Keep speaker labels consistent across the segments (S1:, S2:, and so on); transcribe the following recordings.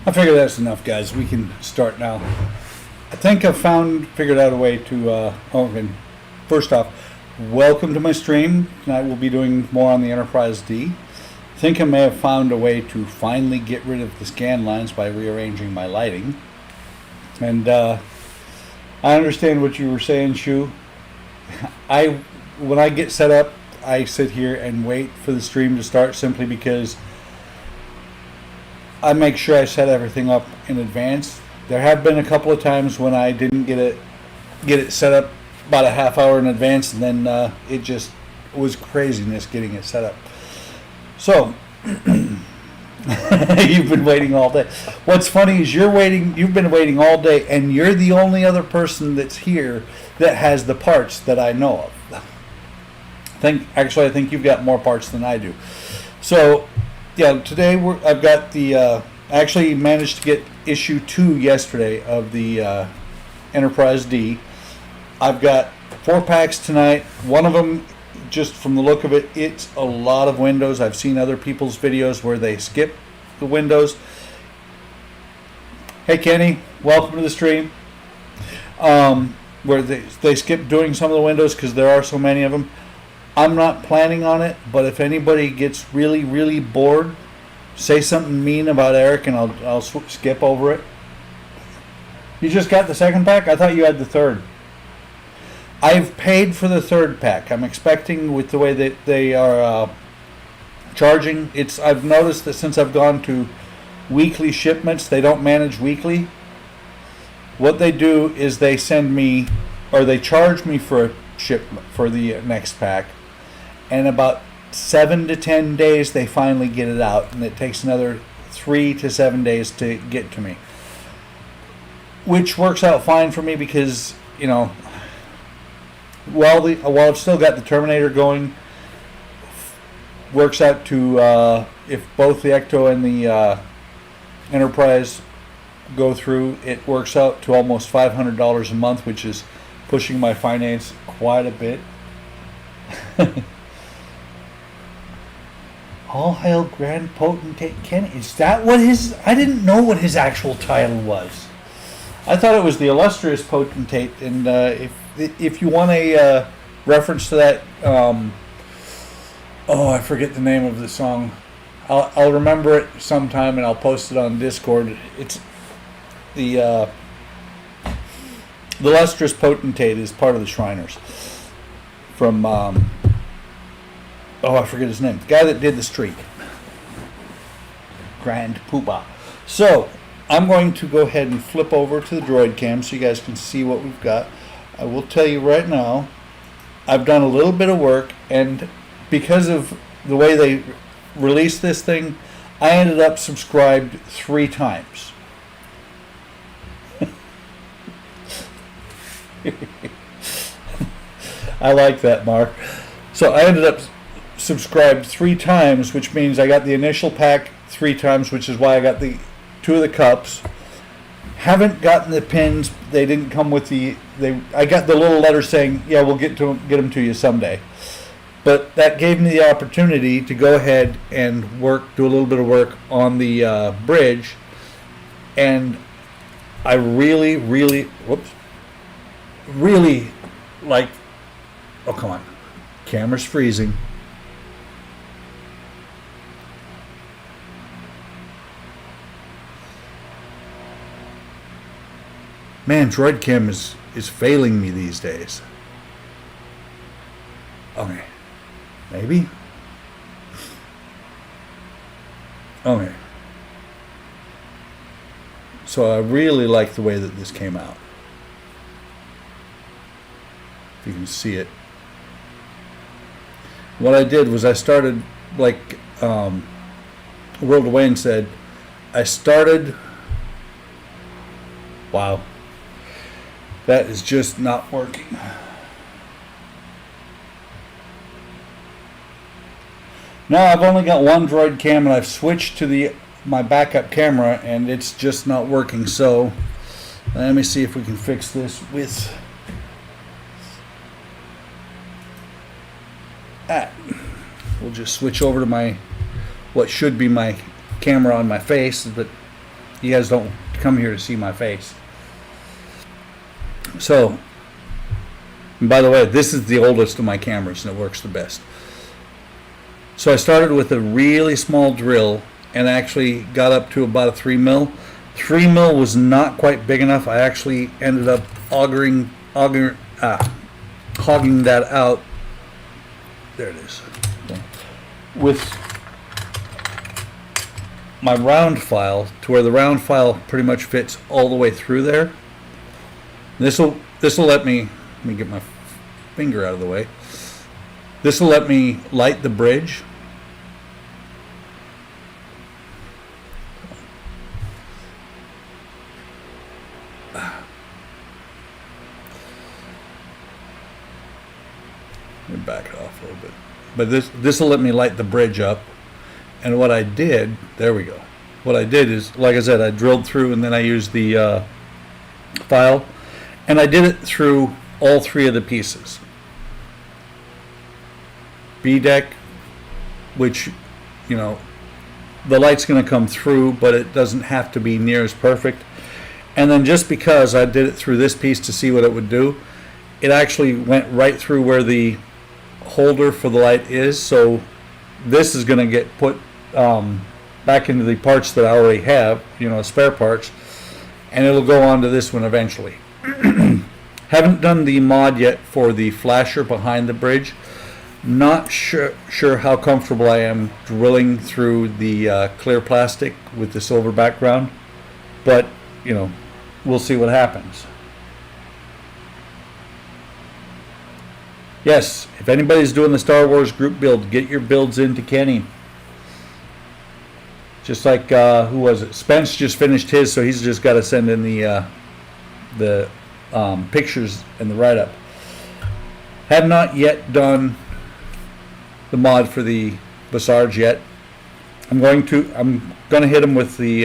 S1: I figure that's enough, guys. We can start now. I think I've figured out a way to, okay. First off, welcome to my stream. Tonight we'll be doing more on the Enterprise D. I think I may have found a way to finally get rid of the scan lines by rearranging my lighting. And I understand what you were saying, Shu. When I get set up, I sit here and wait for the stream to start simply because I make sure I set everything up in advance. There have been a couple of times when I didn't get it set up about a half hour in advance, and then it just was craziness getting it set up. So you've been waiting all day. What's funny is you've been waiting all day, and you're the only other person that's here that has the parts that I know of. I think you've got more parts than I do. So, yeah, today I've got I actually managed to get issue 2 yesterday of the Enterprise D. I've got 4 packs tonight. One of them, just from the look of it, it's a lot of windows. I've seen other people's videos where they skip the windows. Hey, Kenny, welcome to the stream. Where they skip doing some of the windows because there are so many of them. I'm not planning on it, but if anybody gets really, really bored, say something mean about Eric and I'll skip over it. You just got the 2nd pack? I thought you had the 3rd. I've paid for the 3rd pack. I'm expecting, with the way that they are charging, I've noticed that since I've gone to weekly shipments, they don't manage weekly. What they do is they send me, or they charge me for a shipment for the next pack, and about 7 to 10 days they finally get it out, and it takes another 3 to 7 days to get to me, which works out fine for me because, you know, while I've still got the Terminator going, works out to if both the Ecto and the Enterprise go through, it works out to almost $500 a month, which is pushing my finance quite a bit. All hail Grand Potentate Kenny. Is that what I didn't know what his actual title was. I thought it was the Illustrious Potentate, and if you want a reference to that, I forget the name of the song. I'll remember it sometime and I'll post it on Discord. It's the Illustrious Potentate is part of the Shriners from I forget his name. The guy that did the streak. Grand Poobah. So, I'm going to go ahead and flip over to the droid cam so you guys can see what we've got. I will tell you right now, I've done a little bit of work, and because of the way they released this thing, I ended up subscribed 3 times. I like that, Mark. So I ended up subscribed 3 times, which means I got the initial pack 3 times, which is why I got the 2 of the cups. Haven't gotten the pins. They didn't come with I got the little letter saying, yeah, we'll get them to you someday. But that gave me the opportunity to go ahead and do a little bit of work on the bridge. And I really like, oh, come on. Camera's freezing. Man, Droid Cam is failing me these days. Okay. Maybe? Okay. So I really like the way that this came out. If you can see it. What I did was I started, like World of Wayne said, wow. That is just not working. Now I've only got one droid cam and I've switched to my backup camera and it's just not working. So let me see if we can fix this with that. We'll just switch over to what should be my camera on my face, but You guys don't come here to see my face. So, and by the way, this is the oldest of my cameras and it works the best. So I started with a really small drill and actually got up to about a 3 mil. 3 mil was not quite big enough. I actually ended up hogging that out. There it is. With my round file, to where the round file pretty much fits all the way through there. This will let me get my finger out of the way. This will let me light the bridge. Let me back it off a little bit. But this will let me light the bridge up. And what I did, there we go. What I did is, like I said, I drilled through and then I used the file. And I did it through all 3 of the pieces. B-deck, which, you know, the light's going to come through, but it doesn't have to be near as perfect. And then just because I did it through this piece to see what it would do, it actually went right through where the holder for the light is. So this is going to get put back into the parts that I already have, you know, spare parts, and it'll go onto this one eventually. Haven't done the mod yet for the flasher behind the bridge. Not sure how comfortable I am drilling through the clear plastic with the silver background, but you know, we'll see what happens. Yes, if anybody's doing the Star Wars group build, get your builds into Kenny. Just like who was it? Spence just finished his, so he's just got to send in the pictures and the write-up. Have not yet done the mod for the Basarge yet. I'm going to hit him with the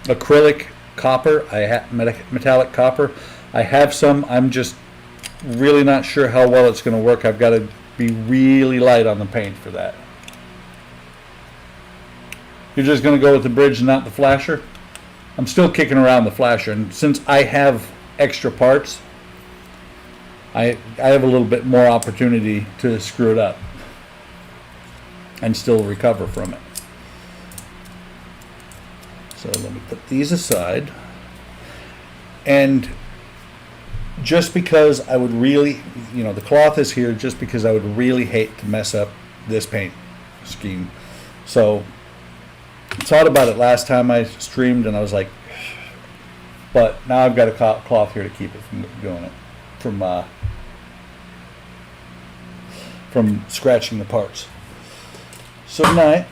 S1: acrylic copper. Metallic copper. I have some. I'm just really not sure how well it's going to work. I've got to be really light on the paint for that. You're just going to go with the bridge and not the flasher? I'm still kicking around the flasher, and since I have extra parts, I have a little bit more opportunity to screw it up and still recover from it. So let me put these aside. And just because I would really, you know, the cloth is here just because I would really hate to mess up this paint scheme. So I thought about it last time I streamed and I was like, but now I've got a cloth here to keep it from doing it, from scratching the parts. So tonight,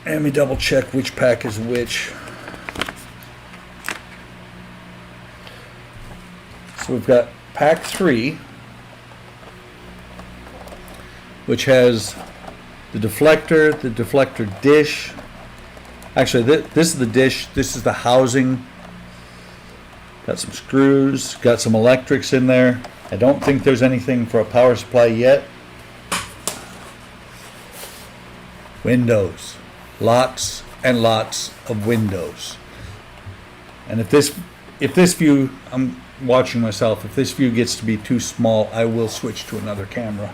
S1: let me double check which pack is which. So we've got pack 3, which has the deflector dish. Actually, this is the dish, this is the housing. Got some screws, got some electrics in there. I don't think there's anything for a power supply yet. Windows. Lots and lots of windows. And if this view, I'm watching myself, if this view gets to be too small, I will switch to another camera.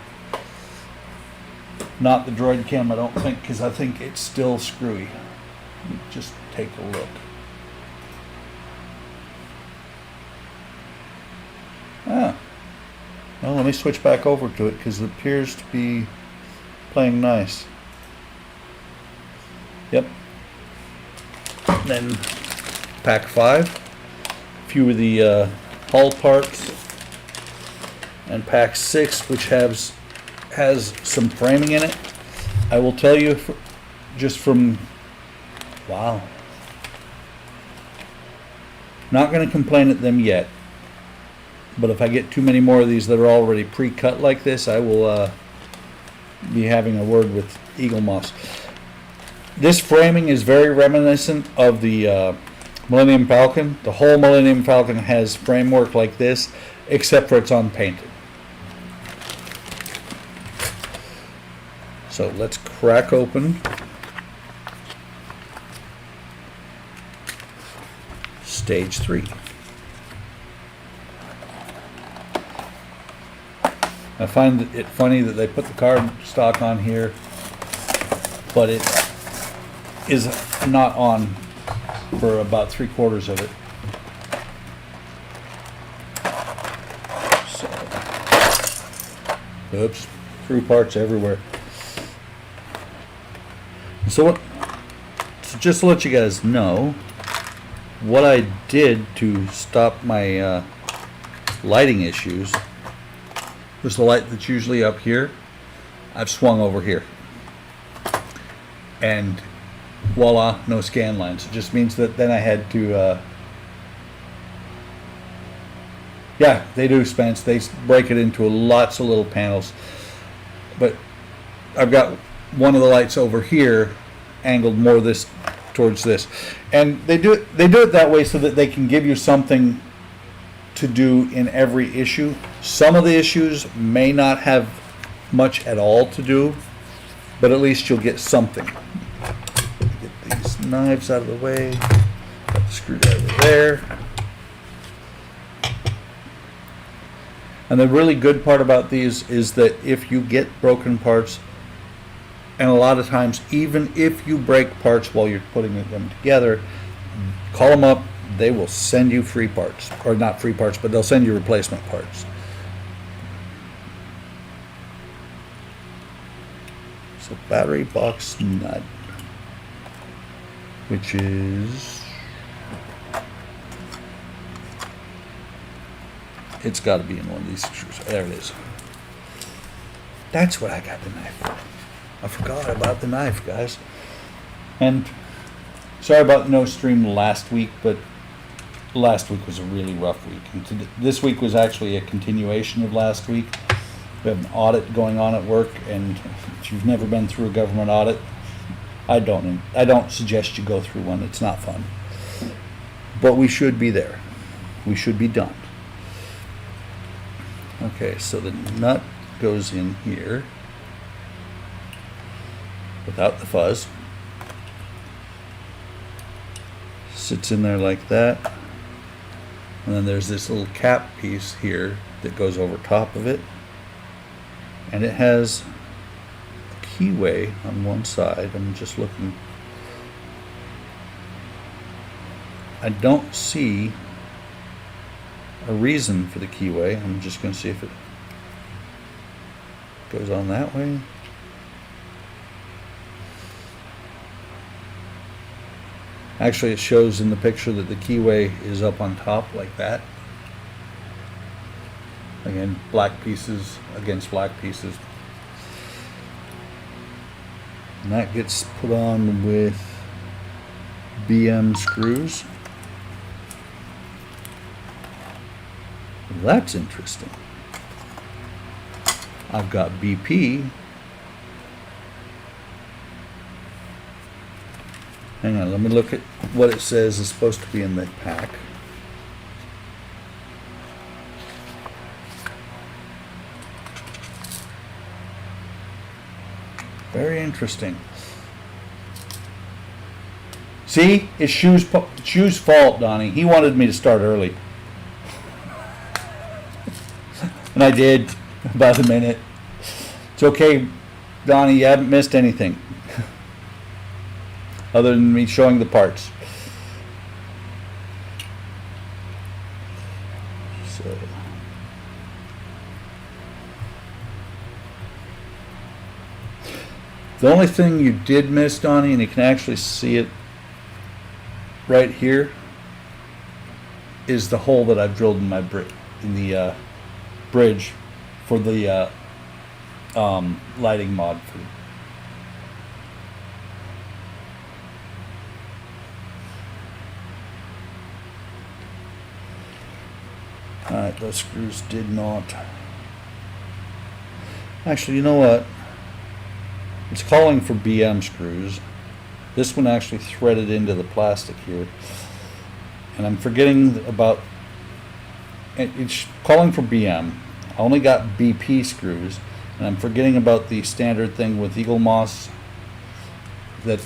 S1: Not the Droid cam, I don't think, because I think it's still screwy. Let me just take a look. Well, let me switch back over to it because it appears to be playing nice. Yep. Then pack 5, a few of the hull parts, and pack 6, which has some framing in it. I will tell you, just from, wow, not going to complain at them yet, but if I get too many more of these that are already pre-cut like this, I will be having a word with Eaglemoss. This framing is very reminiscent of the Millennium Falcon. The whole Millennium Falcon has framework like this, except for it's unpainted. So let's crack open stage 3. I find it funny that they put the card stock on here, but it is not on for about 3/4 of it. So, oops, screw parts everywhere. So just to let you guys know, what I did to stop my lighting issues was the light that's usually up here, I've swung over here. And voila, no scan lines. It just means that then I had to, yeah, they do, Spence. They break it into lots of little panels. But I've got one of the lights over here angled more this towards this, and they do it that way so that they can give you something to do in every issue. Some of the issues may not have much at all to do, but at least you'll get something. Get these knives out of the way. Got the screwdriver there. And the really good part about these is that if you get broken parts, and a lot of times, even if you break parts while you're putting them together, call them up. They will send you free parts. Or not free parts, but they'll send you replacement parts. So battery box nut, which is... it's got to be in one of these screws. There it is. That's what I got the knife for. I forgot about the knife, guys. And sorry about no stream last week, but last week was a really rough week. And this week was actually a continuation of last week. We have an audit going on at work, and if you've never been through a government audit, I don't suggest you go through one. It's not fun. But we should be there. We should be done. Okay, so the nut goes in here without the fuzz. Sits in there like that. And then there's this little cap piece here that goes over top of it. And it has a keyway on one side. I'm just looking. I don't see a reason for the keyway. I'm just going to see if it goes on that way. Actually, it shows in the picture that the keyway is up on top like that. Again, black pieces against black pieces. And that gets put on with BM screws. That's interesting. I've got BP. Hang on, let me look at what it says is supposed to be in the pack. Very interesting. See, it's Shu's fault, Donnie. He wanted me to start early. And I did, about a minute. It's okay, Donnie, you haven't missed anything. Other than me showing the parts. So. The only thing you did miss, Donnie, and you can actually see it right here, is the hole that I've drilled in my bridge for the lighting mod. Alright, those screws did not. Actually, you know what? It's calling for BM screws. This one actually threaded into the plastic here. And I'm forgetting about... it's calling for BM. I only got BP screws. And I'm forgetting about the standard thing with Eaglemoss that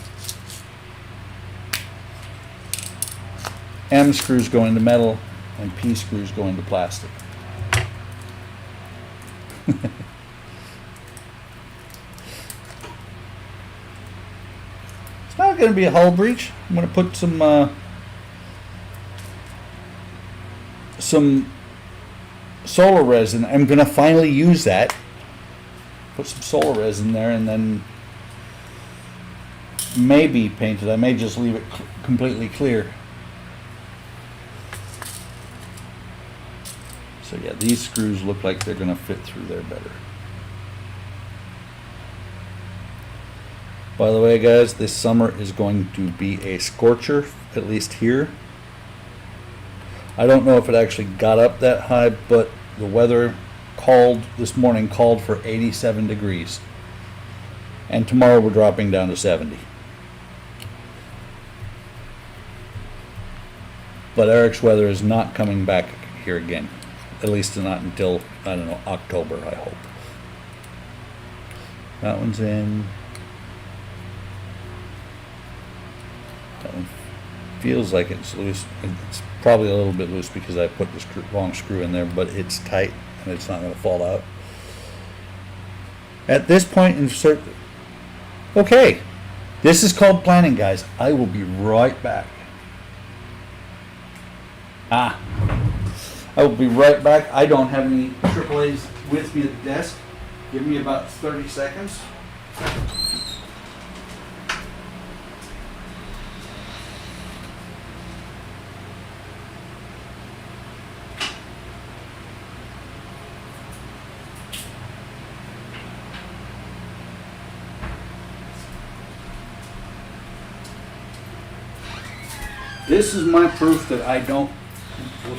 S1: M screws go into metal and P screws go into plastic. It's not going to be a hull breach. I'm going to put some solar resin. I'm going to finally use that. Put some solar resin there and then maybe paint it. I may just leave it completely clear. So yeah, these screws look like they're going to fit through there better. By the way, guys, this summer is going to be a scorcher, at least here. I don't know if it actually got up that high, but the weather this morning called for 87 degrees. And tomorrow we're dropping down to 70. But Eric's weather is not coming back here again. At least not until, I don't know, October, I hope. That one's in. That one feels like it's loose. It's probably a little bit loose because I put the wrong screw in there, but it's tight and it's not going to fall out. At this point, insert. Okay, this is called planning, guys. I will be right back. I will be right back. I don't have any AAAs with me at the desk. Give me about 30 seconds. This is my proof that I don't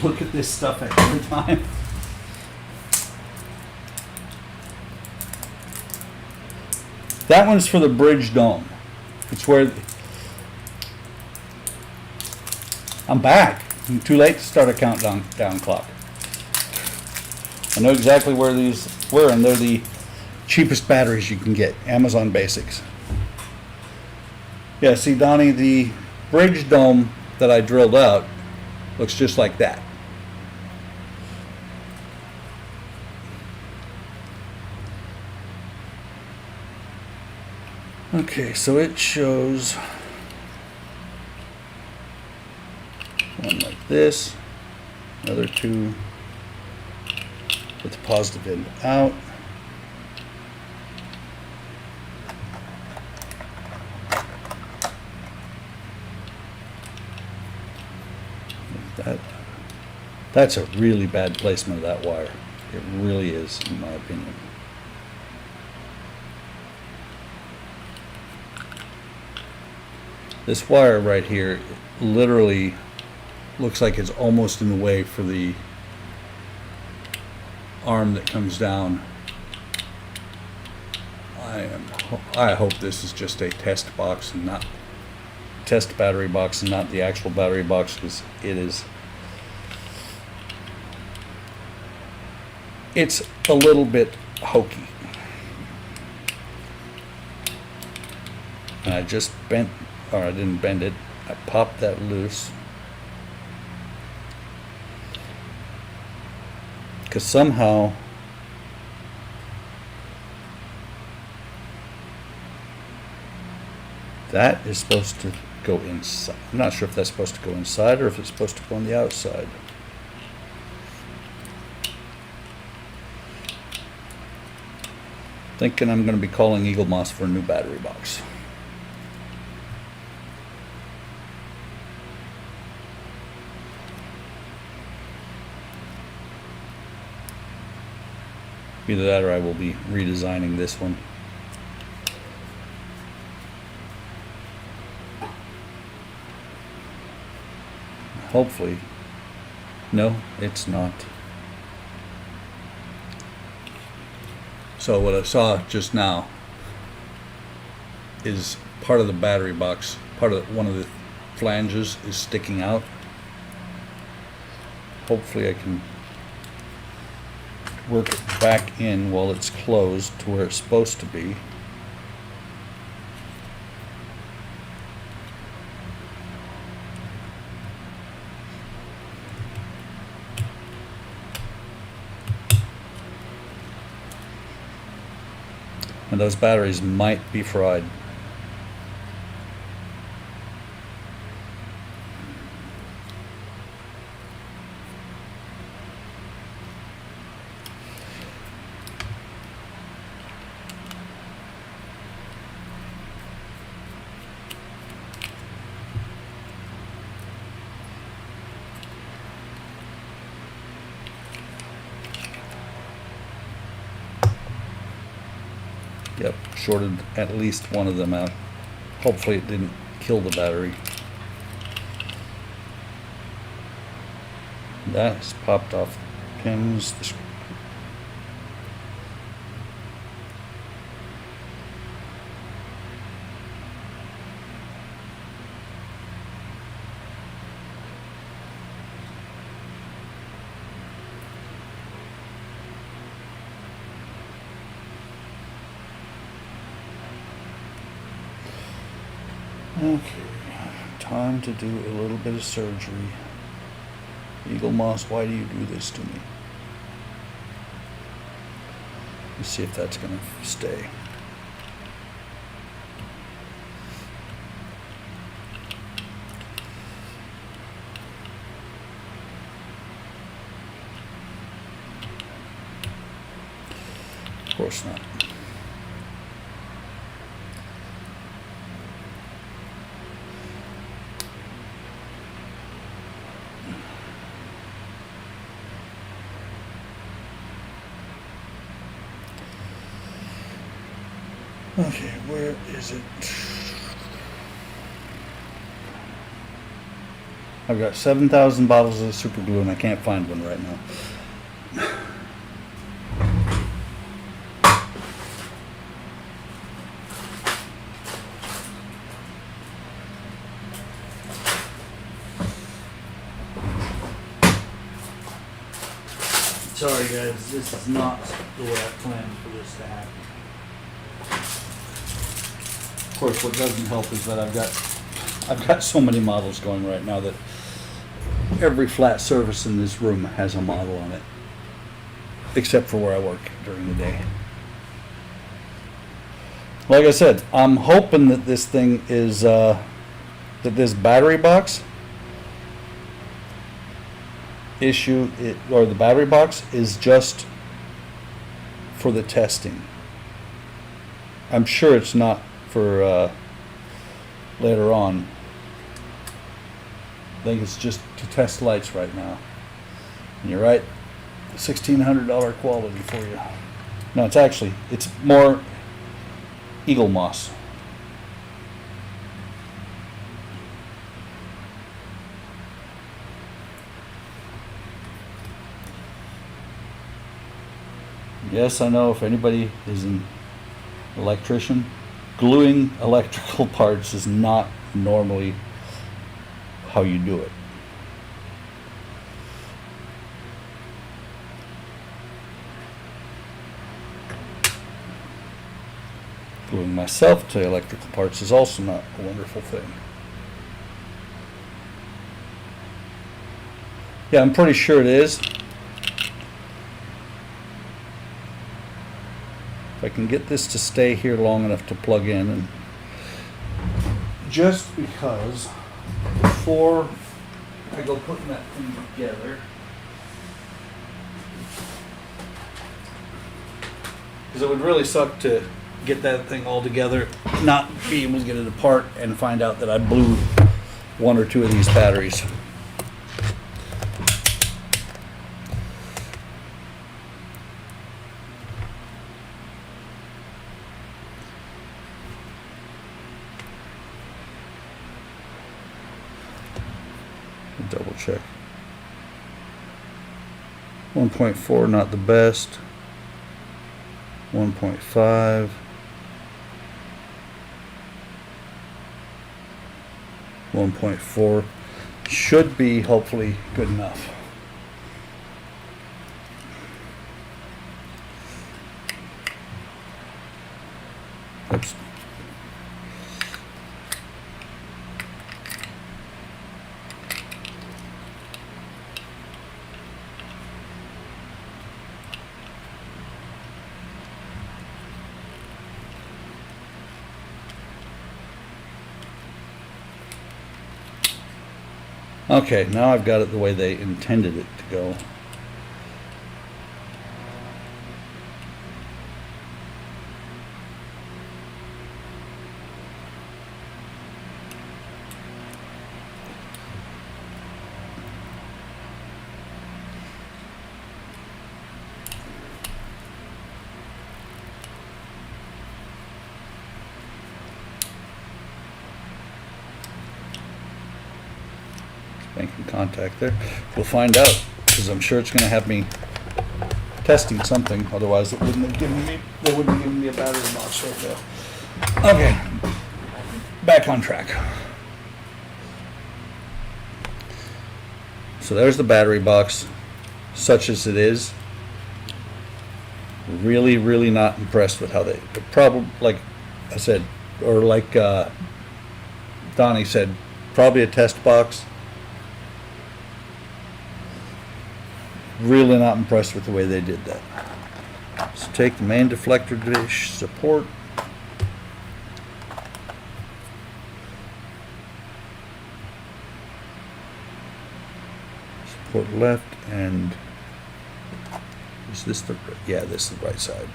S1: look at this stuff every time. That one's for the bridge dome. It's where I'm back. I'm too late to start a countdown clock. I know exactly where these were, and they're the cheapest batteries you can get. Amazon Basics. Yeah, see, Donnie, the bridge dome that I drilled out looks just like that. Okay, so it shows one like this, another two with the positive end out. That's a really bad placement of that wire. It really is, in my opinion. This wire right here literally looks like it's almost in the way for the arm that comes down. I hope this is just a test box and not test battery box and not the actual battery box, because it's a little bit hokey. And I just bent, or I didn't bend it, I popped that loose. Because somehow that is supposed to go inside. I'm not sure if that's supposed to go inside or if it's supposed to go on the outside. Thinking I'm going to be calling Eaglemoss for a new battery box. Either that or I will be redesigning this one. Hopefully. No, it's not. So what I saw just now is part of the battery box, one of the flanges is sticking out. Hopefully I can work it back in while it's closed to where it's supposed to be. And those batteries might be fried. Yep, shorted at least one of them out. Hopefully it didn't kill the battery. That has popped off pins. Okay, time to do a little bit of surgery. Eaglemoss, why do you do this to me? Let's see if that's going to stay. Of course not. Okay, where is it? I've got 7,000 bottles of super glue and I can't find one right now. Sorry guys, this is not the way I planned for this to happen. Of course, what doesn't help is that I've got so many models going right now that every flat surface in this room has a model on it, except for where I work during the day. Like I said, I'm hoping that this thing is that this battery box or the battery box is just for the testing. I'm sure it's not for later on. I think it's just to test lights right now. And you're right, $1,600 quality for you. No, it's more Eaglemoss. Yes, I know if anybody is an electrician, gluing electrical parts is not normally how you do it. Gluing myself to electrical parts is also not a wonderful thing. Yeah, I'm pretty sure it is. If I can get this to stay here long enough to plug in, and just because before I go putting that thing together, because it would really suck to get that thing all together, not be able to get it apart, and find out that I blew one or two of these batteries. Double check. 1.4, not the best. 1.5. 1.4 should be hopefully good enough. Oops. Okay, now I've got it the way they intended it to go. Making contact there. We'll find out, because I'm sure it's going to have me testing something. Otherwise, it wouldn't have given me. They wouldn't have given me a battery box right there. Okay, back on track. So there's the battery box, such as it is. Really, really not impressed with how they. Probably, like I said, or like Donnie said, probably a test box. Really not impressed with the way they did that. So take the main deflector dish support. Support left, and is this the, yeah, this is the right side.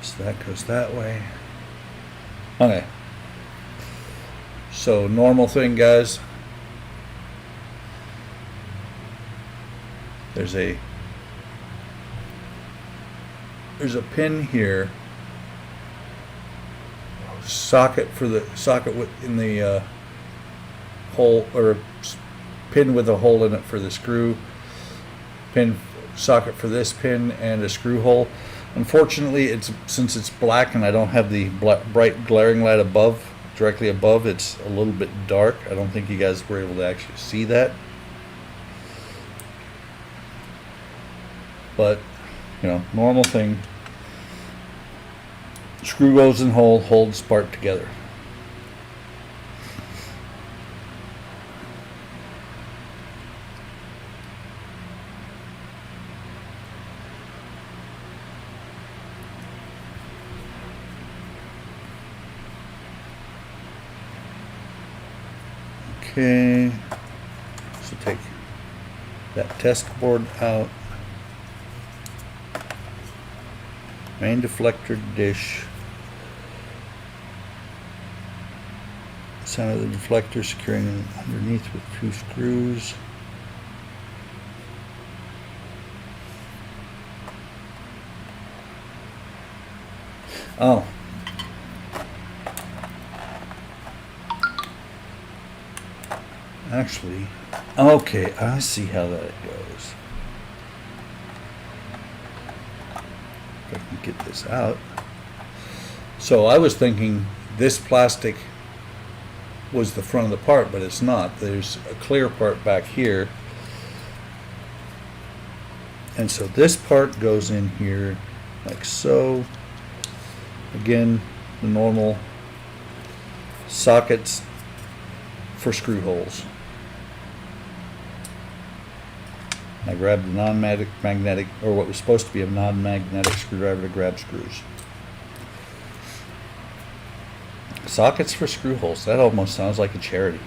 S1: So that goes that way. Okay. So normal thing, guys. There's a pin here, socket for the socket in the hole, or pin with a hole in it for the screw, pin socket for this pin, and a screw hole. Unfortunately, since it's black and I don't have the bright glaring light above, directly above, it's a little bit dark. I don't think you guys were able to actually see that. But, you know, normal thing. Screw goes in hole, holds part together. Okay, so take that test board out. Main deflector dish. Center of the deflector securing underneath with 2 screws. Oh. Actually, okay, I see how that goes. If I can get this out. So I was thinking this plastic was the front of the part, but it's not. There's a clear part back here. And so this part goes in here like so. Again, the normal sockets for screw holes. I grabbed the non-magnetic, or what was supposed to be a non-magnetic screwdriver to grab screws. Sockets for screw holes. That almost sounds like a charity.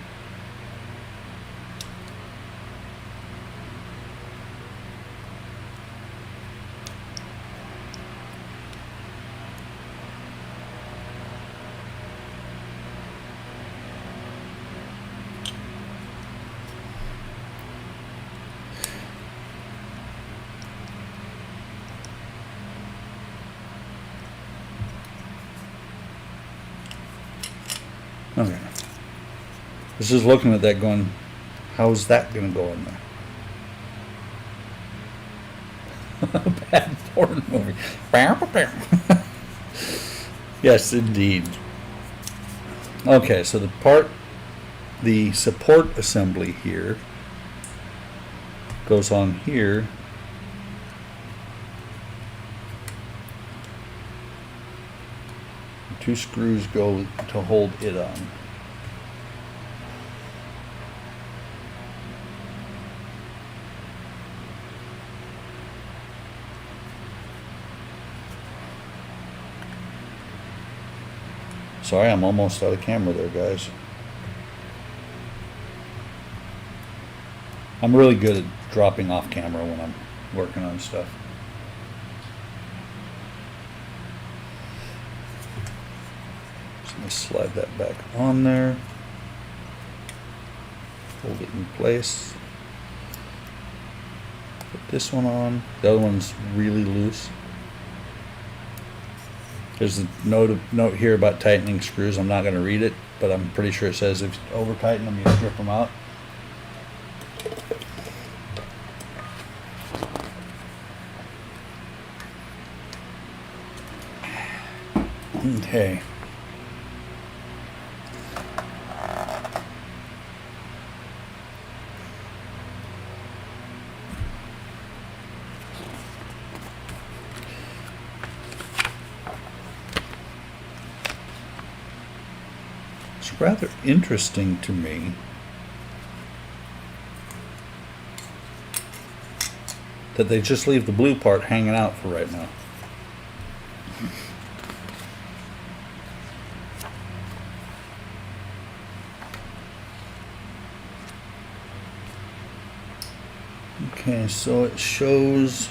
S1: Okay. This is looking at that going, how's that going to go in there? Bad porn movie. Yes, indeed. Okay, so the support assembly here goes on here. Two screws go to hold it on. Sorry, I'm almost out of camera there, guys. I'm really good at dropping off camera when I'm working on stuff. Just gonna slide that back on there. Hold it in place. Put this one on. The other one's really loose. There's a note here about tightening screws. I'm not going to read it, but I'm pretty sure it says if you over tighten them, you strip them out. Okay. It's rather interesting to me that they just leave the blue part hanging out for right now. Okay, so it shows,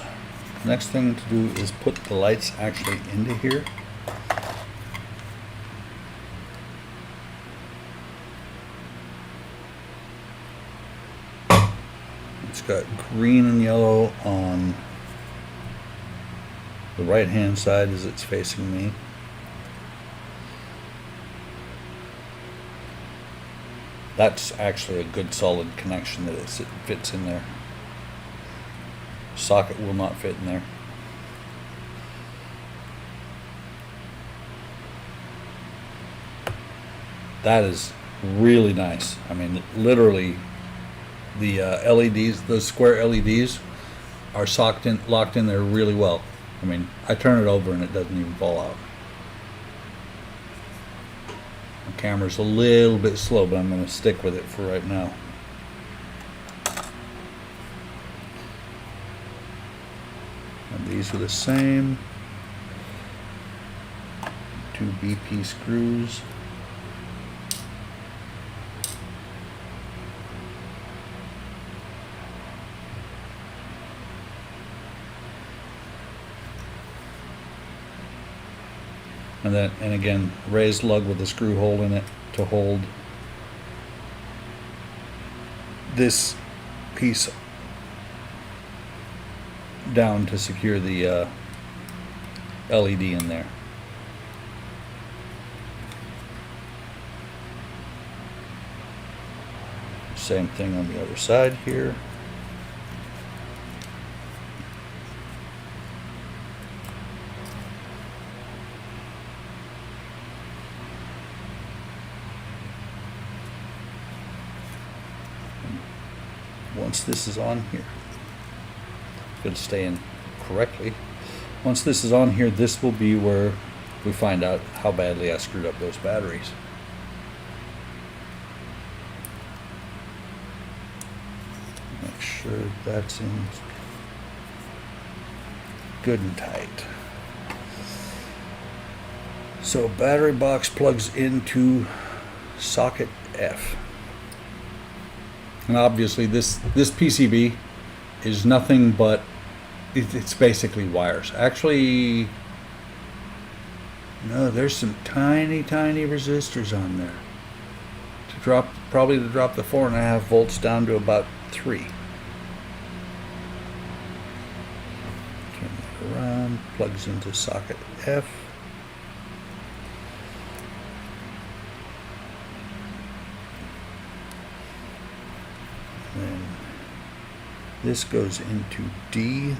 S1: next thing to do is put the lights actually into here. It's got green and yellow on the right hand side as it's facing me. That's actually a good solid connection that it fits in there. Socket will not fit in there. That is really nice. I mean, literally, the LEDs, those square LEDs, are locked in there really well. I mean, I turn it over and it doesn't even fall out. The camera's a little bit slow, but I'm going to stick with it for right now. And these are the same. 2 BP screws. And again, raised lug with a screw hole in it to hold this piece down to secure the LED in there. Same thing on the other side here. Once this is on here, going to stay in correctly. Once this is on here, this will be where we find out how badly I screwed up those batteries. Make sure that's in good and tight. So battery box plugs into socket F. And obviously this PCB is nothing but, it's basically wires. Actually, no, there's some tiny resistors on there. Probably to drop the 4.5 volts down to about 3. Turn that around, plugs into socket F. Then this goes into D.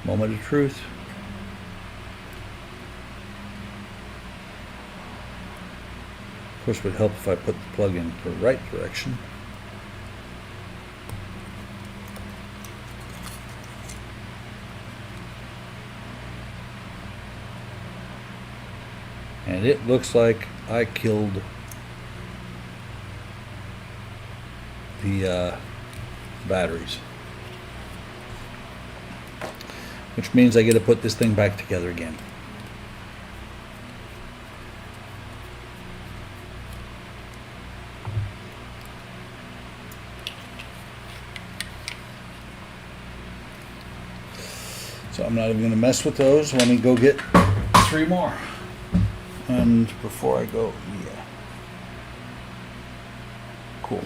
S1: Moment of truth. Of course, it would help if I put the plug in the right direction. And it looks like I killed the batteries, which means I get to put this thing back together again. So I'm not even going to mess with those. Let me go get 3 more. And before I go, yeah. Cool.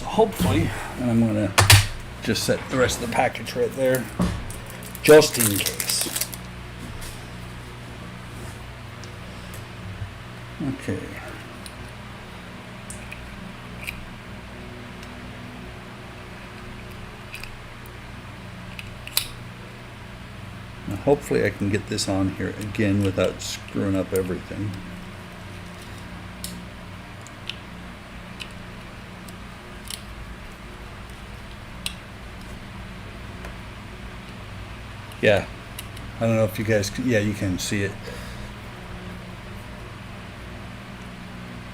S1: Hopefully, and I'm going to just set the rest of the package right there, just in case. Okay. Now hopefully I can get this on here again without screwing up everything. Yeah, I don't know if you guys, yeah, you can see it.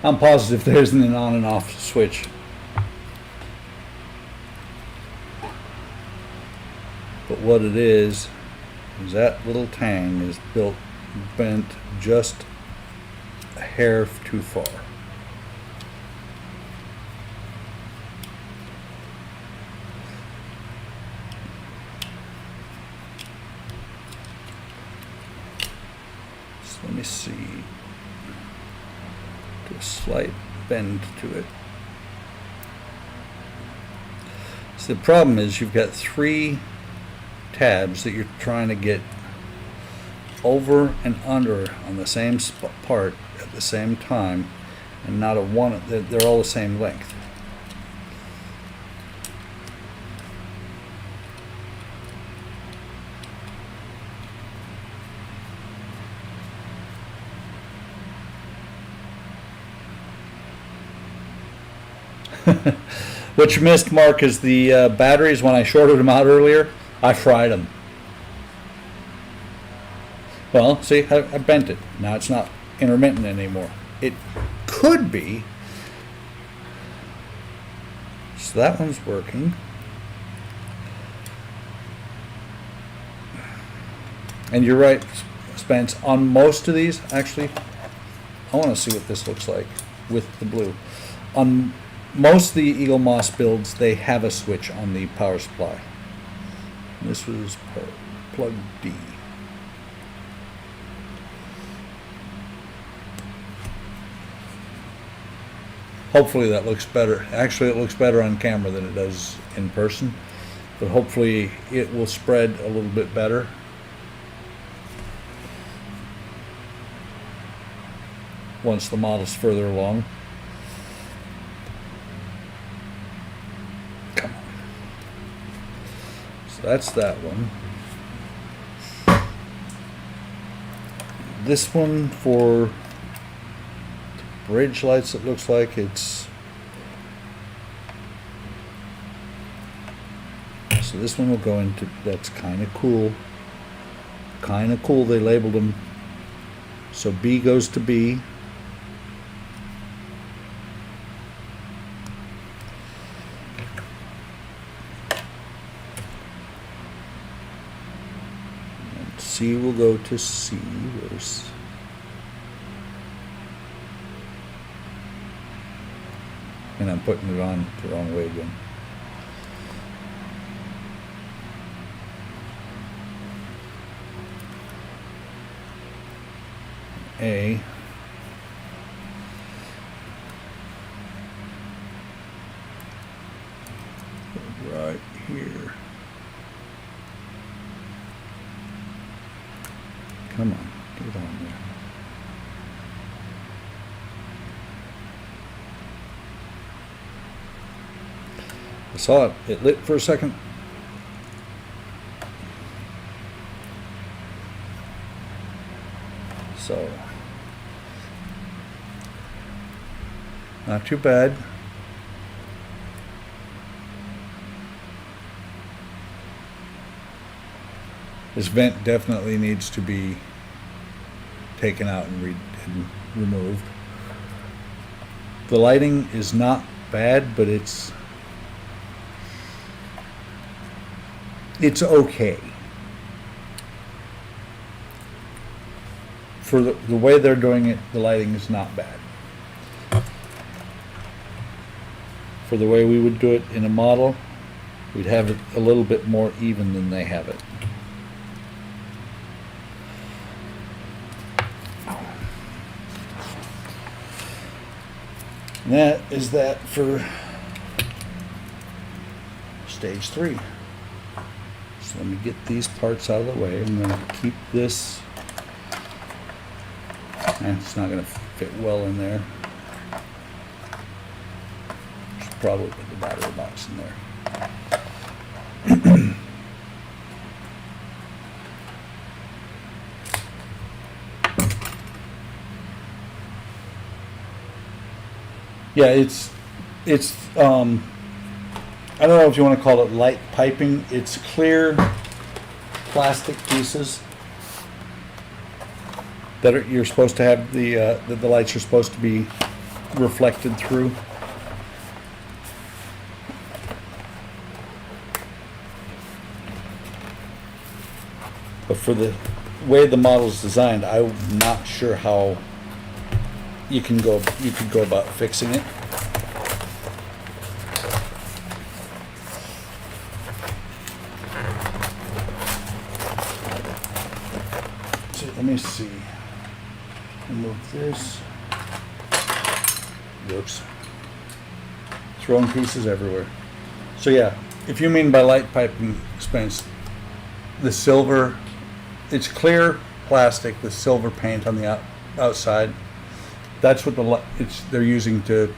S1: I'm positive there isn't an on and off switch. But what it is that little tang is bent just a hair too far. Let me see, do a slight bend to it. So the problem is you've got 3 tabs that you're trying to get over and under on the same part at the same time, and not a one, they're all the same length. What you missed, Mark, is the batteries. When I shorted them out earlier, I fried them. Well, see, I bent it. Now it's not intermittent anymore. It could be. So that one's working. And you're right, Spence, on most of these, actually, I want to see what this looks like with the blue. On most of the Eaglemoss builds, they have a switch on the power supply. This was plug D. Hopefully that looks better. Actually, it looks better on camera than it does in person, but hopefully it will spread a little bit better. Once the model's further along. Come on. So that's that one. This one for bridge lights, it looks like it's, so this one will go into, that's kind of cool. Kind of cool, they labeled them. So B goes to B. And C will go to C. Where's and I'm putting it on the wrong way again. A. Right here. Come on, get on there. I saw it. It lit for a second. So, not too bad. This vent definitely needs to be taken out and removed. The lighting is not bad, but it's okay. For the way they're doing it, the lighting is not bad. For the way we would do it in a model, we'd have it a little bit more even than they have it. And that is that for stage 3. So let me get these parts out of the way. I'm going to keep this. It's not going to fit well in there. Should probably put the battery box in there. Yeah, it's I don't know if you want to call it light piping. It's clear plastic pieces that you're supposed to have the lights are supposed to be reflected through. But for the way the model is designed, I'm not sure how you could go about fixing it. So let me see. Remove this. Whoops. Throwing pieces everywhere. So yeah, if you mean by light piping, Spence, the silver, it's clear plastic with silver paint on the outside. That's what they're using to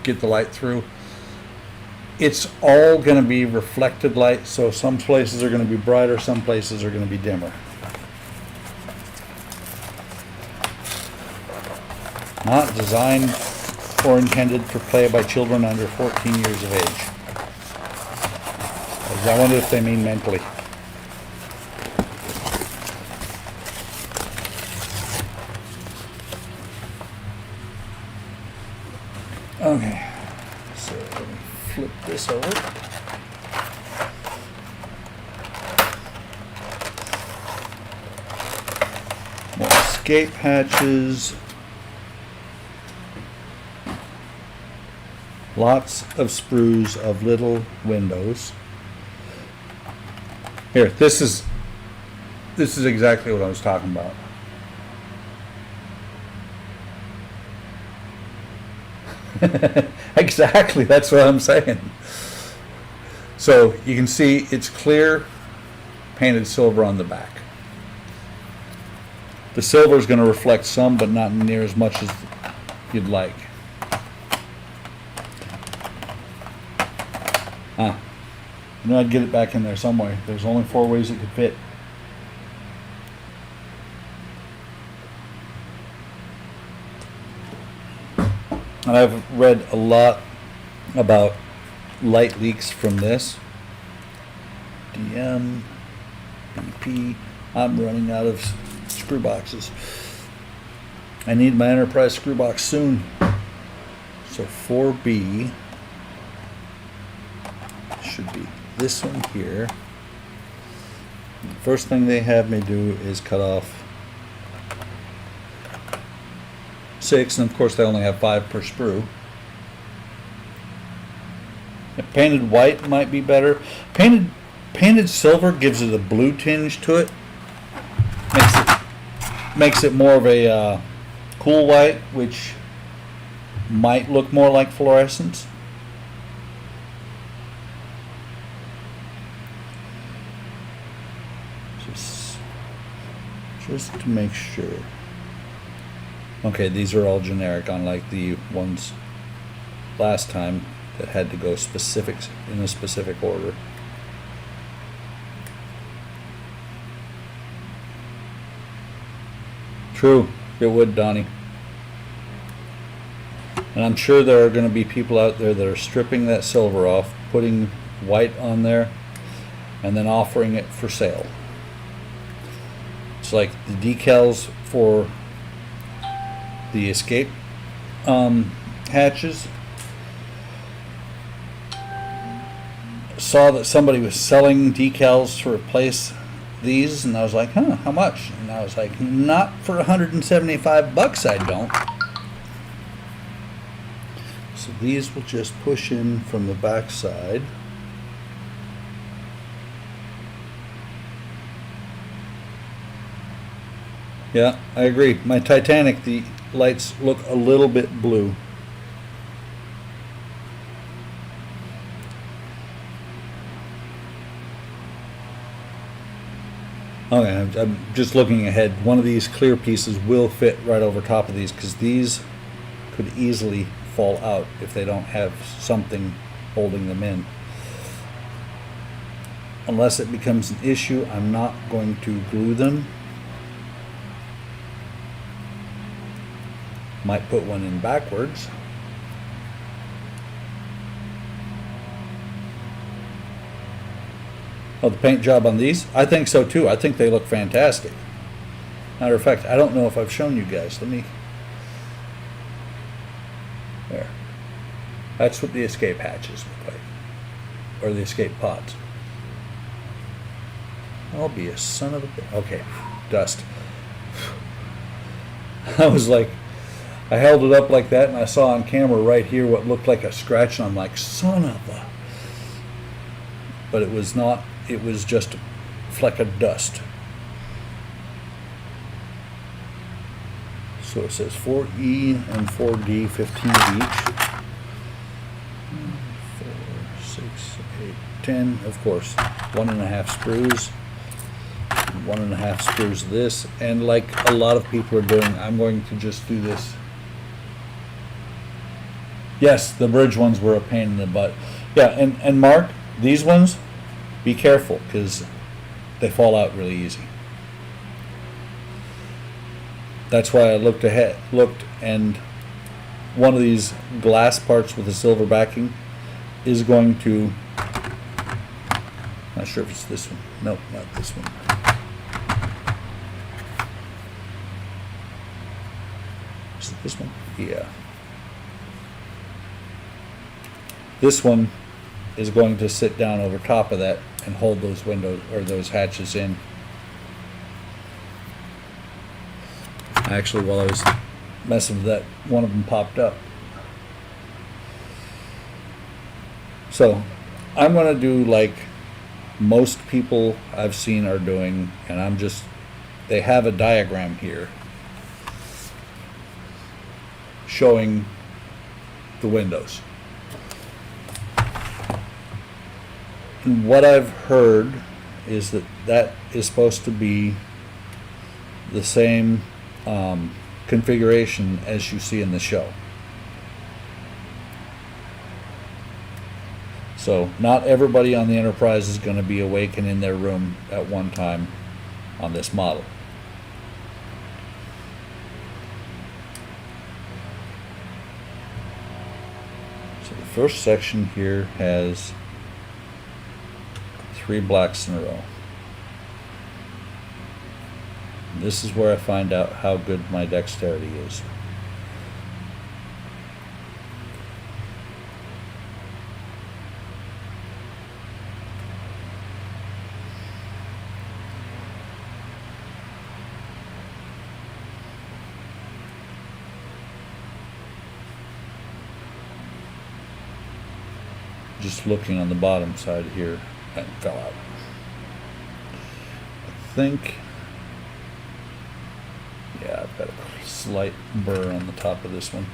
S1: get the light through. It's all going to be reflected light, so some places are going to be brighter, some places are going to be dimmer. Not designed or intended for play by children under 14 years of age. I wonder if they mean mentally. Okay, so let me flip this over. More escape hatches. Lots of sprues of little windows. Here, this is exactly what I was talking about. Exactly, that's what I'm saying. So you can see it's clear, painted silver on the back. The silver is going to reflect some, but not near as much as you'd like. I knew I'd get it back in there some way. There's only 4 ways it could fit. And I've read a lot about light leaks from this. DM, BP. I'm running out of screw boxes. I need my Enterprise screw box soon. So 4B should be this one here. The first thing they have me do is cut off 6, and of course they only have 5 per sprue. Painted white might be better. Painted silver gives it a blue tinge to it. Makes it more of a cool white, which might look more like fluorescence. Just to make sure. Okay, these are all generic, unlike the ones last time that had to go specifics in a specific order. True, it would, Donnie. And I'm sure there are going to be people out there that are stripping that silver off, putting white on there, and then offering it for sale. It's like the decals for the escape hatches. Saw that somebody was selling decals to replace these, and I was like, huh, how much? And I was like, not for $175, I don't. So these will just push in from the back side. Yeah, I agree. My Titanic, the lights look a little bit blue. Okay, I'm just looking ahead. One of these clear pieces will fit right over top of these, because these could easily fall out if they don't have something holding them in. Unless it becomes an issue, I'm not going to glue them. Might put one in backwards. Oh, the paint job on these? I think so too. I think they look fantastic. Matter of fact, I don't know if I've shown you guys. Let me... There. That's what the escape hatches look like. Or the escape pods. I'll be a son of a... Okay, dust. I was like... I held it up like that, and I saw on camera right here what looked like a scratch, and I'm like, son of a... But it was not. It was just a fleck of dust. So it says 4E and 4D, 15 each. 4, 6, 8, 10. Of course, 1.5 screws. 1.5 screws of this. And like a lot of people are doing, I'm going to just do this. Yes, the bridge ones were a pain in the butt. Yeah, and Mark, these ones, be careful, because they fall out really easy. That's why I looked, and one of these glass parts with a silver backing is going to, not sure if it's this one. Nope, not this one. Is it this one? Yeah. This one is going to sit down over top of that and hold those windows or those hatches in. Actually, while I was messing with that, one of them popped up. So I'm going to do like most people I've seen are doing, and they have a diagram here showing the windows. And what I've heard is that is supposed to be the same configuration as you see in the show. So not everybody on the Enterprise is going to be awake and in their room at one time on this model. So the first section here has 3 blacks in a row. This is where I find out how good my dexterity is. Just looking on the bottom side here, that fell out. I think, yeah, I've got a slight burr on the top of this one.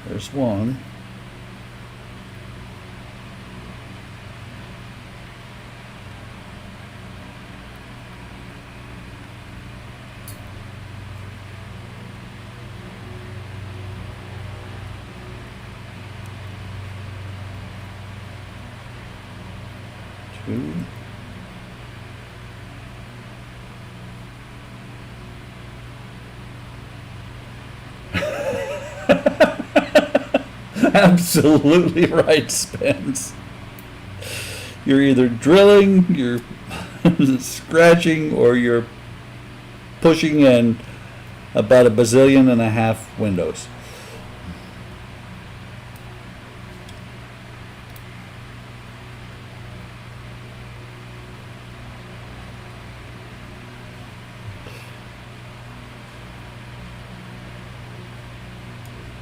S1: There's one. Ooh. Absolutely right, Spence. You're either drilling, you're scratching, or you're pushing in about a bazillion and a half windows.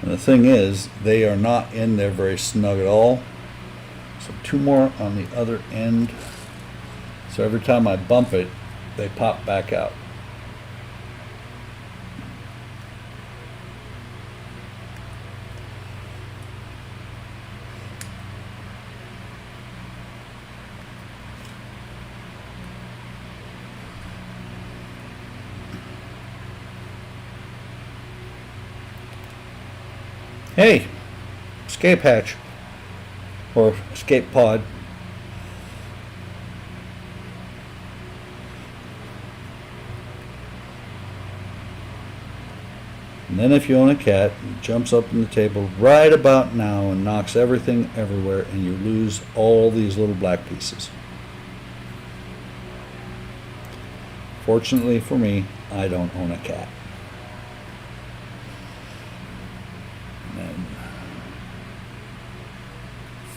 S1: And the thing is, they are not in there very snug at all. So 2 more on the other end. So every time I bump it, they pop back out. Hey, escape hatch, or escape pod. And then if you own a cat, it jumps up in the table right about now and knocks everything everywhere, and you lose all these little black pieces. Fortunately for me, I don't own a cat. And then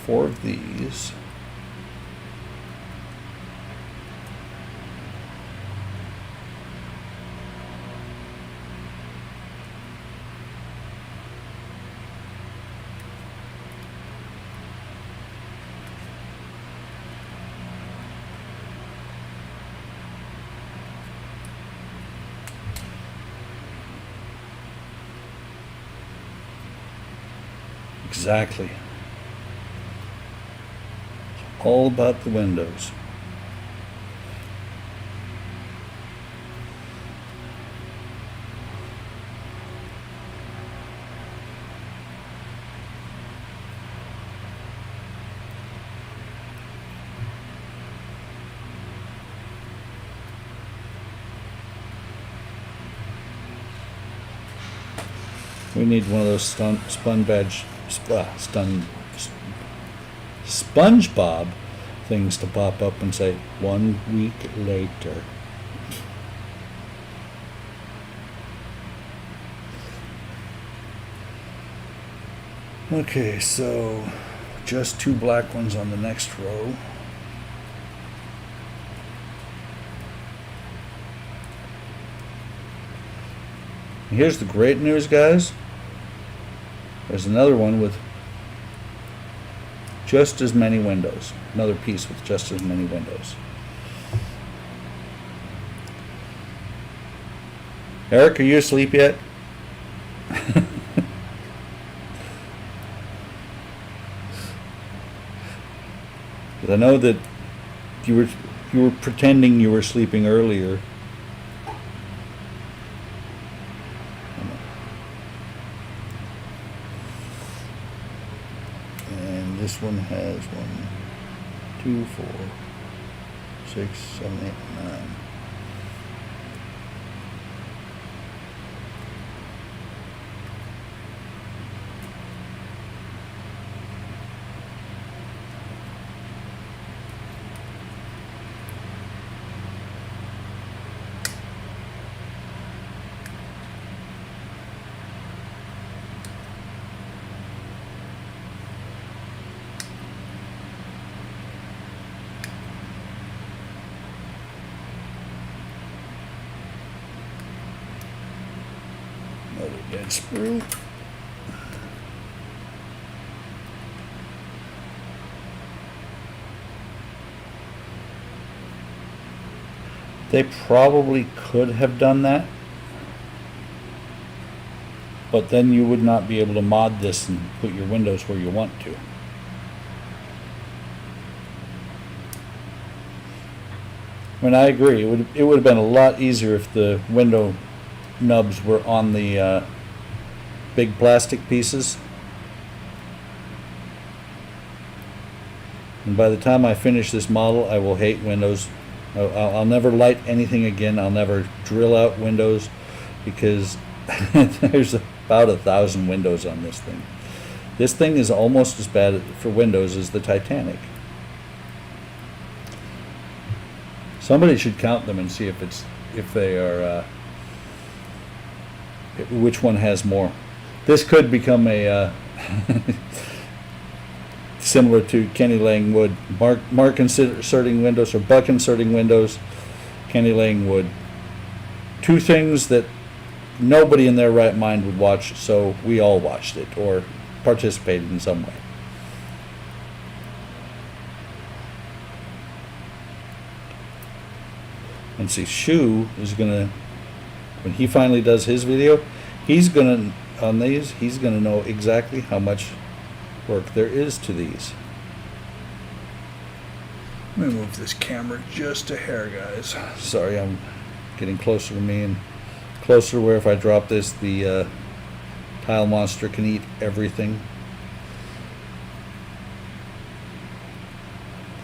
S1: 4 of these. Exactly. It's all about the windows. We need one of those SpongeBob things to pop up and say 1 week later. Okay, so just 2 black ones on the next row. And here's the great news, guys. There's another one with just as many windows. Another piece with just as many windows. Eric, are you asleep yet? I know that you were pretending you were sleeping earlier. And this one has 1, 2, 4, 6, 7, 8, 9. Another dead sprue. They probably could have done that, but then you would not be able to mod this and put your windows where you want to. I mean, I agree. It would have been a lot easier if the window nubs were on the big plastic pieces. And by the time I finish this model, I will hate Windows. I'll never light anything again. I'll never drill out Windows, because there's about 1,000 windows on this thing. This thing is almost as bad for Windows as the Titanic. Somebody should count them and see if they are which one has more. This could become a similar to Kenny Lang Wood. Mark inserting windows, or Buck inserting windows, Kenny Lang Wood. Two things that nobody in their right mind would watch, so we all watched it or participated in some way. And see, Shu is gonna, when he finally does his video, he's gonna, on these, he's gonna know exactly how much work there is to these. Let me move this camera just a hair, guys. Sorry, I'm getting closer to me and closer to where if I drop this, the tile monster can eat everything.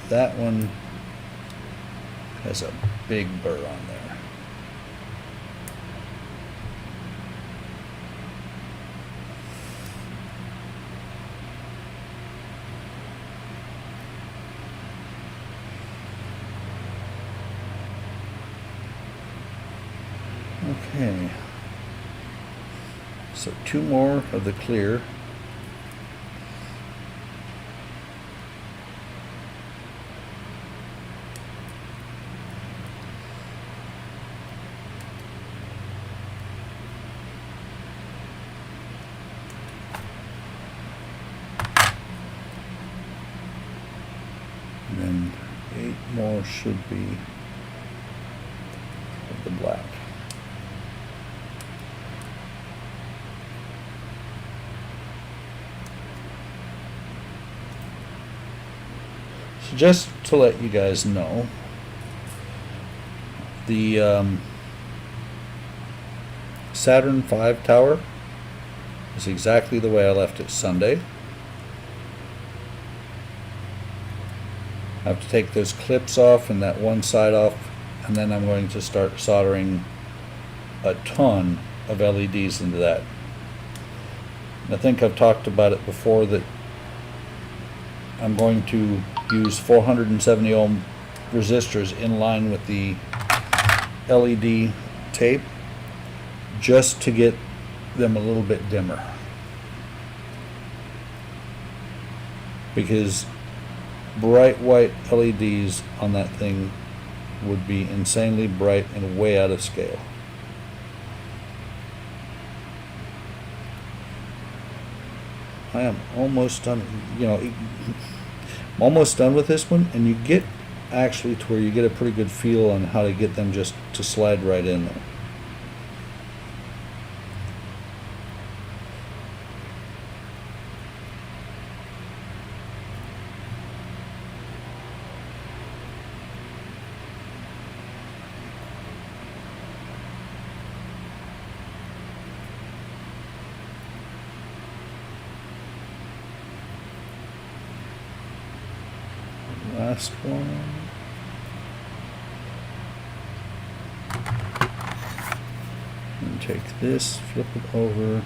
S1: That one has a big burr on there. Okay, so two more of the clear. And then 8 more should be of the black. So just to let you guys know, the Saturn V tower is exactly the way I left it Sunday. I have to take those clips off and that one side off, and then I'm going to start soldering a ton of LEDs into that. And I think I've talked about it before that I'm going to use 470 ohm resistors in line with the LED tape just to get them a little bit dimmer, because bright white LEDs on that thing would be insanely bright and way out of scale. I am almost done, I'm almost done with this one, and you get actually to where you get a pretty good feel on how to get them just to slide right in there. Last one. And take this, flip it over.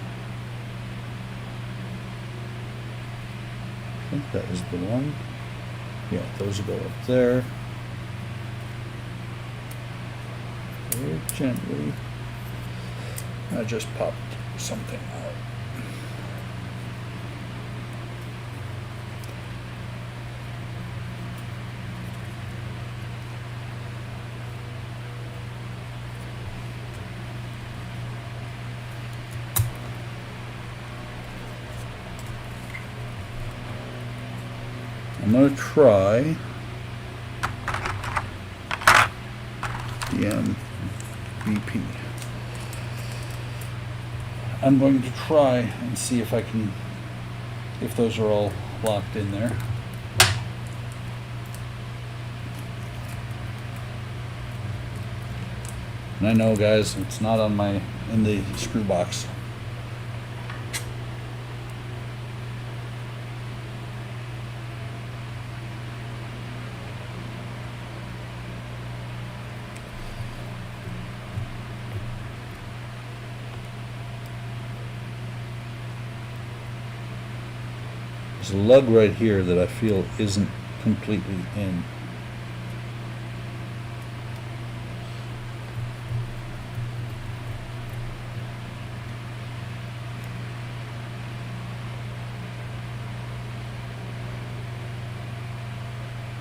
S1: I think that is the one. Yeah, those will go up there. Very gently. I just popped something out. I'm going to try the MVP. I'm going to try and see if I can, if those are all locked in there. And I know, guys, it's not on in the screw box. There's a lug right here that I feel isn't completely in.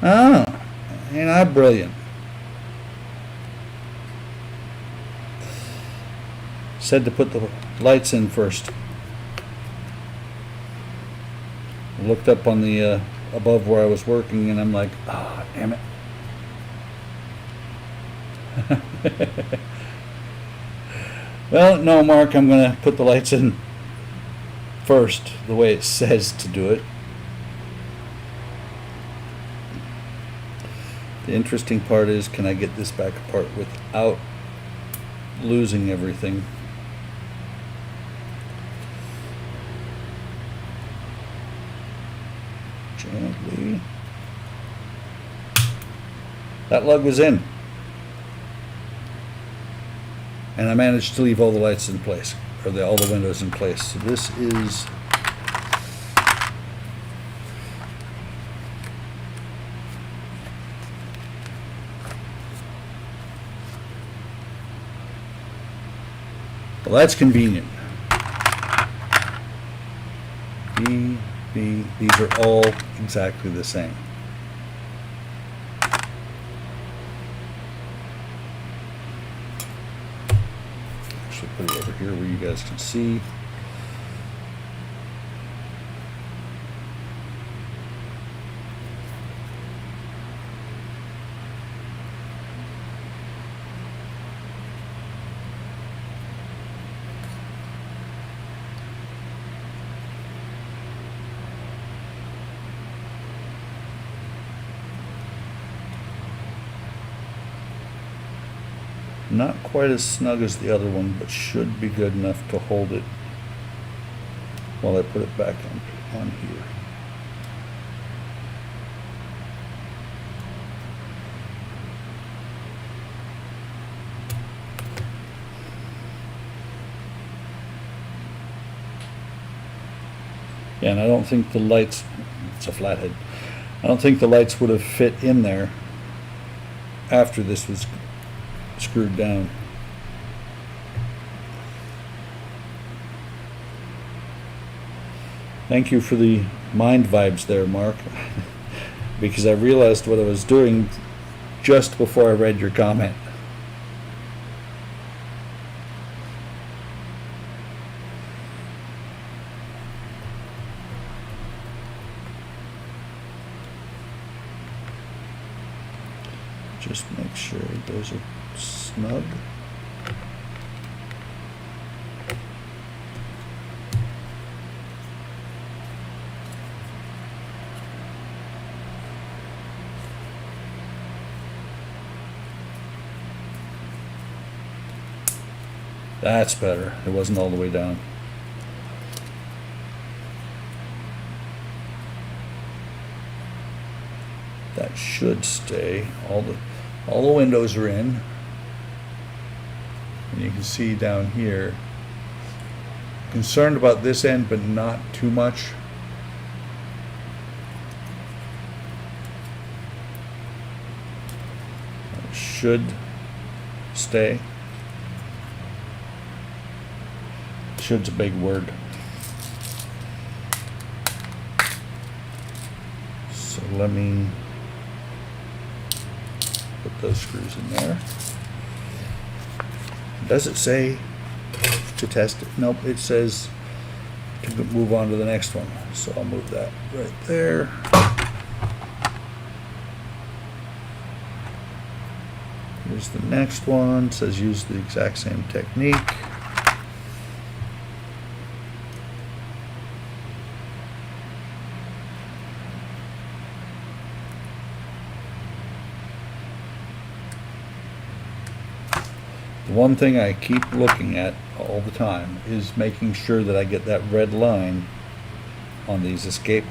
S1: Oh, ain't I brilliant? Said to put the lights in first. I looked up on the above where I was working, and I'm like, oh, damn it. Well, no, Mark, I'm going to put the lights in first, the way it says to do it. The interesting part is, can I get this back apart without losing everything? Gently. That lug was in. And I managed to leave all the lights in place, or all the windows in place. So this is well, that's convenient. These are all exactly the same. Actually, put it over here where you guys can see. Not quite as snug as the other one, but should be good enough to hold it while I put it back on here. Yeah, and I don't think the lights, it's a flathead, I don't think the lights would have fit in there after this was screwed down. Thank you for the mind vibes there, Mark, because I realized what I was doing just before I read your comment. Just make sure those are snug. That's better. It wasn't all the way down. That should stay. All the windows are in. And you can see down here, concerned about this end, but not too much. It should stay. Should's a big word. So let me put those screws in there. Does it say to test it? Nope, it says to move on to the next one. So I'll move that right there. Here's the next one. It says use the exact same technique. The one thing I keep looking at all the time is making sure that I get that red line on these escape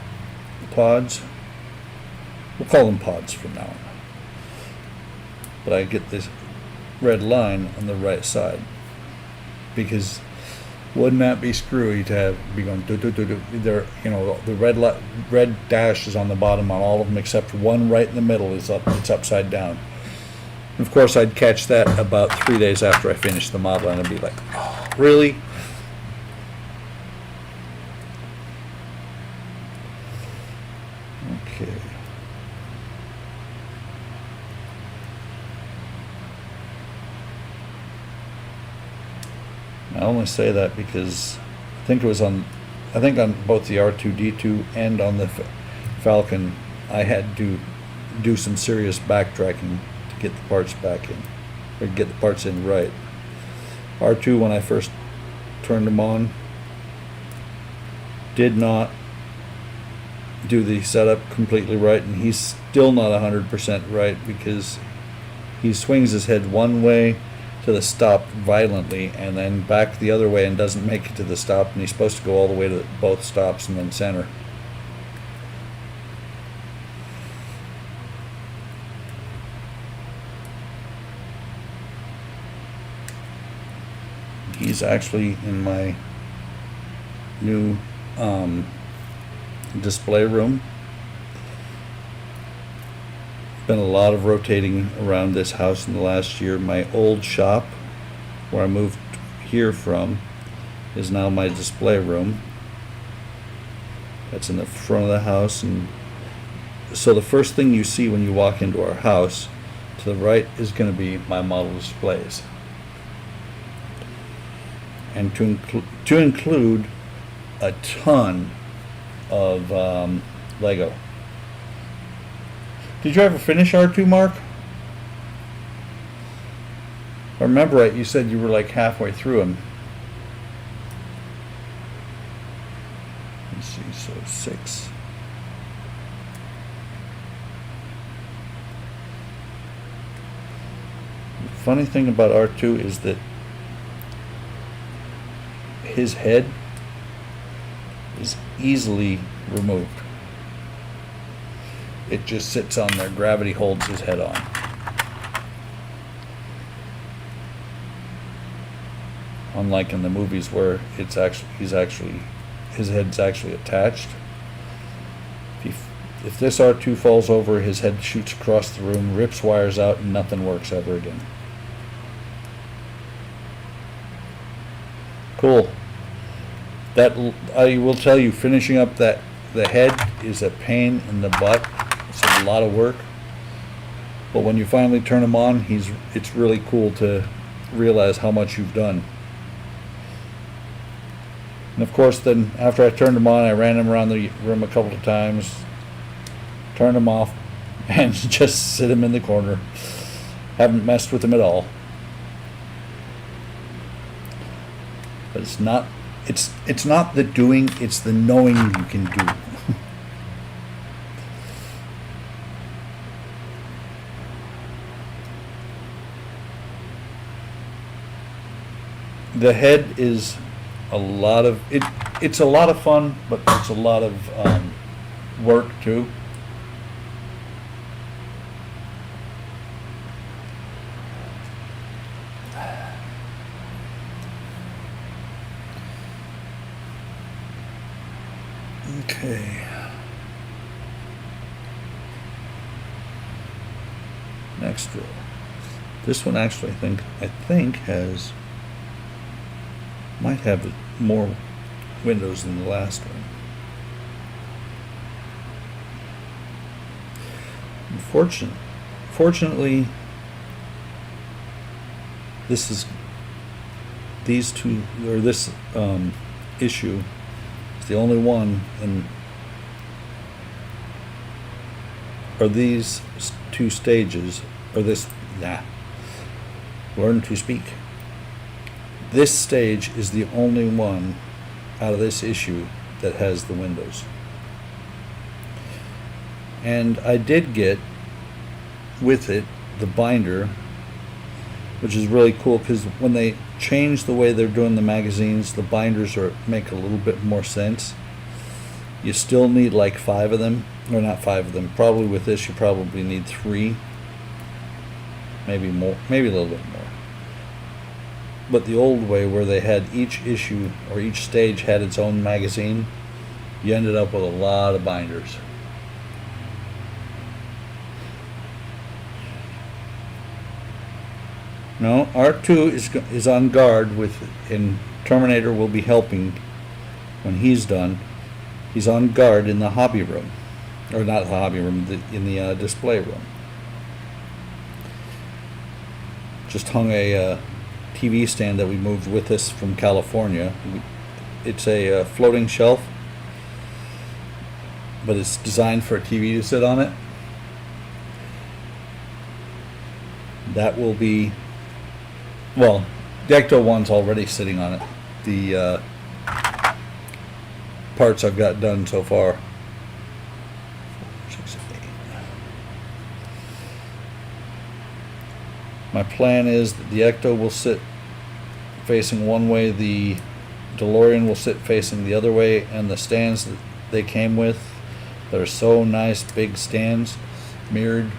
S1: pods. We'll call them pods from now on. But I get this red line on the right side, because Wouldn't that be screwy to have be going do do do do? There, you know, the red dash is on the bottom on all of them except one right in the middle is up. It's upside down. And of course, I'd catch that about 3 days after I finished the model, and I'd be like, "Oh, really?" Okay. I only say that because I think on both the R2-D2 and on the Falcon, I had to do some serious backtracking to get the parts back in, or get the parts in right. R2, when I first turned them on, did not do the setup completely right, and he's still not 100% right because he swings his head one way to the stop violently and then back the other way and doesn't make it to the stop, and he's supposed to go all the way to both stops and then center. He's actually in my new display room. Been a lot of rotating around this house in the last year. My old shop, where I moved here from, is now my display room. That's in the front of the house, and so the first thing you see when you walk into our house, to the right is going to be my model displays, and to include a ton of Lego. Did you ever finish R2, Mark? If I remember right, you said you were like halfway through him. Let's see, so 6. The funny thing about R2 is that his head is easily removed. It just sits on there. Gravity holds his head on. Unlike in the movies where his head's actually attached. If this R2 falls over, his head shoots across the room, rips wires out, and nothing works ever again. Cool. That I will tell you, finishing up the head is a pain in the butt. It's a lot of work, but when you finally turn him on, it's really cool to realize how much you've done. And of course, then after I turned him on, I ran him around the room a couple of times, turned him off, and just sit him in the corner. Haven't messed with him at all. But it's not the doing, it's the knowing you can do. The head is a lot of it's a lot of fun, but it's a lot of work too. Okay. Next row. This one actually I think might have more windows than the last one. Fortunately, this issue is the only one or these two stages, or learn to speak. This stage is the only one out of this issue that has the windows. And I did get with it the binder, which is really cool because when they change the way they're doing the magazines, the binders make a little bit more sense. You still need like 5 of them, or not 5 of them. Probably with this you probably need 3, maybe more, maybe a little bit more. But the old way, where they had each issue or each stage had its own magazine, you ended up with a lot of binders. No, R2 is on guard and Terminator will be helping when he's done. He's on guard in the hobby room, or not the hobby room, in the display room. Just hung a TV stand that we moved with us from California. It's a floating shelf, but it's designed for a TV to sit on it. That will be, well, the Ecto one's already sitting on it. The parts I've got done so far. 6, 8. My plan is that the Ecto will sit facing one way, the DeLorean will sit facing the other way, and the stands that they came with, that are so nice, big stands, mirrored,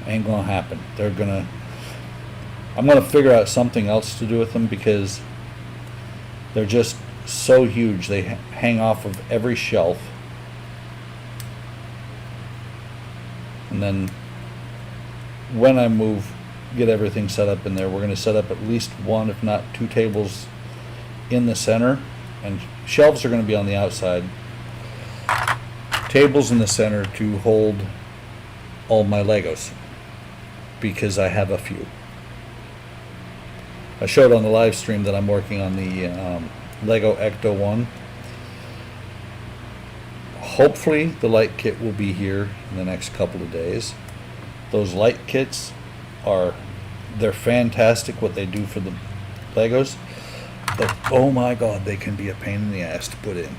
S1: ain't gonna happen. I'm gonna figure out something else to do with them, because they're just so huge. They hang off of every shelf. And then when I get everything set up in there, we're going to set up at least one, if not two tables in the center, and shelves are going to be on the outside. Tables in the center to hold all my Legos, because I have a few. I showed on the live stream that I'm working on the Lego Ecto 1. Hopefully the light kit will be here in the next couple of days. Those light kits they're fantastic, what they do for the Legos, but oh my god, they can be a pain in the ass to put in.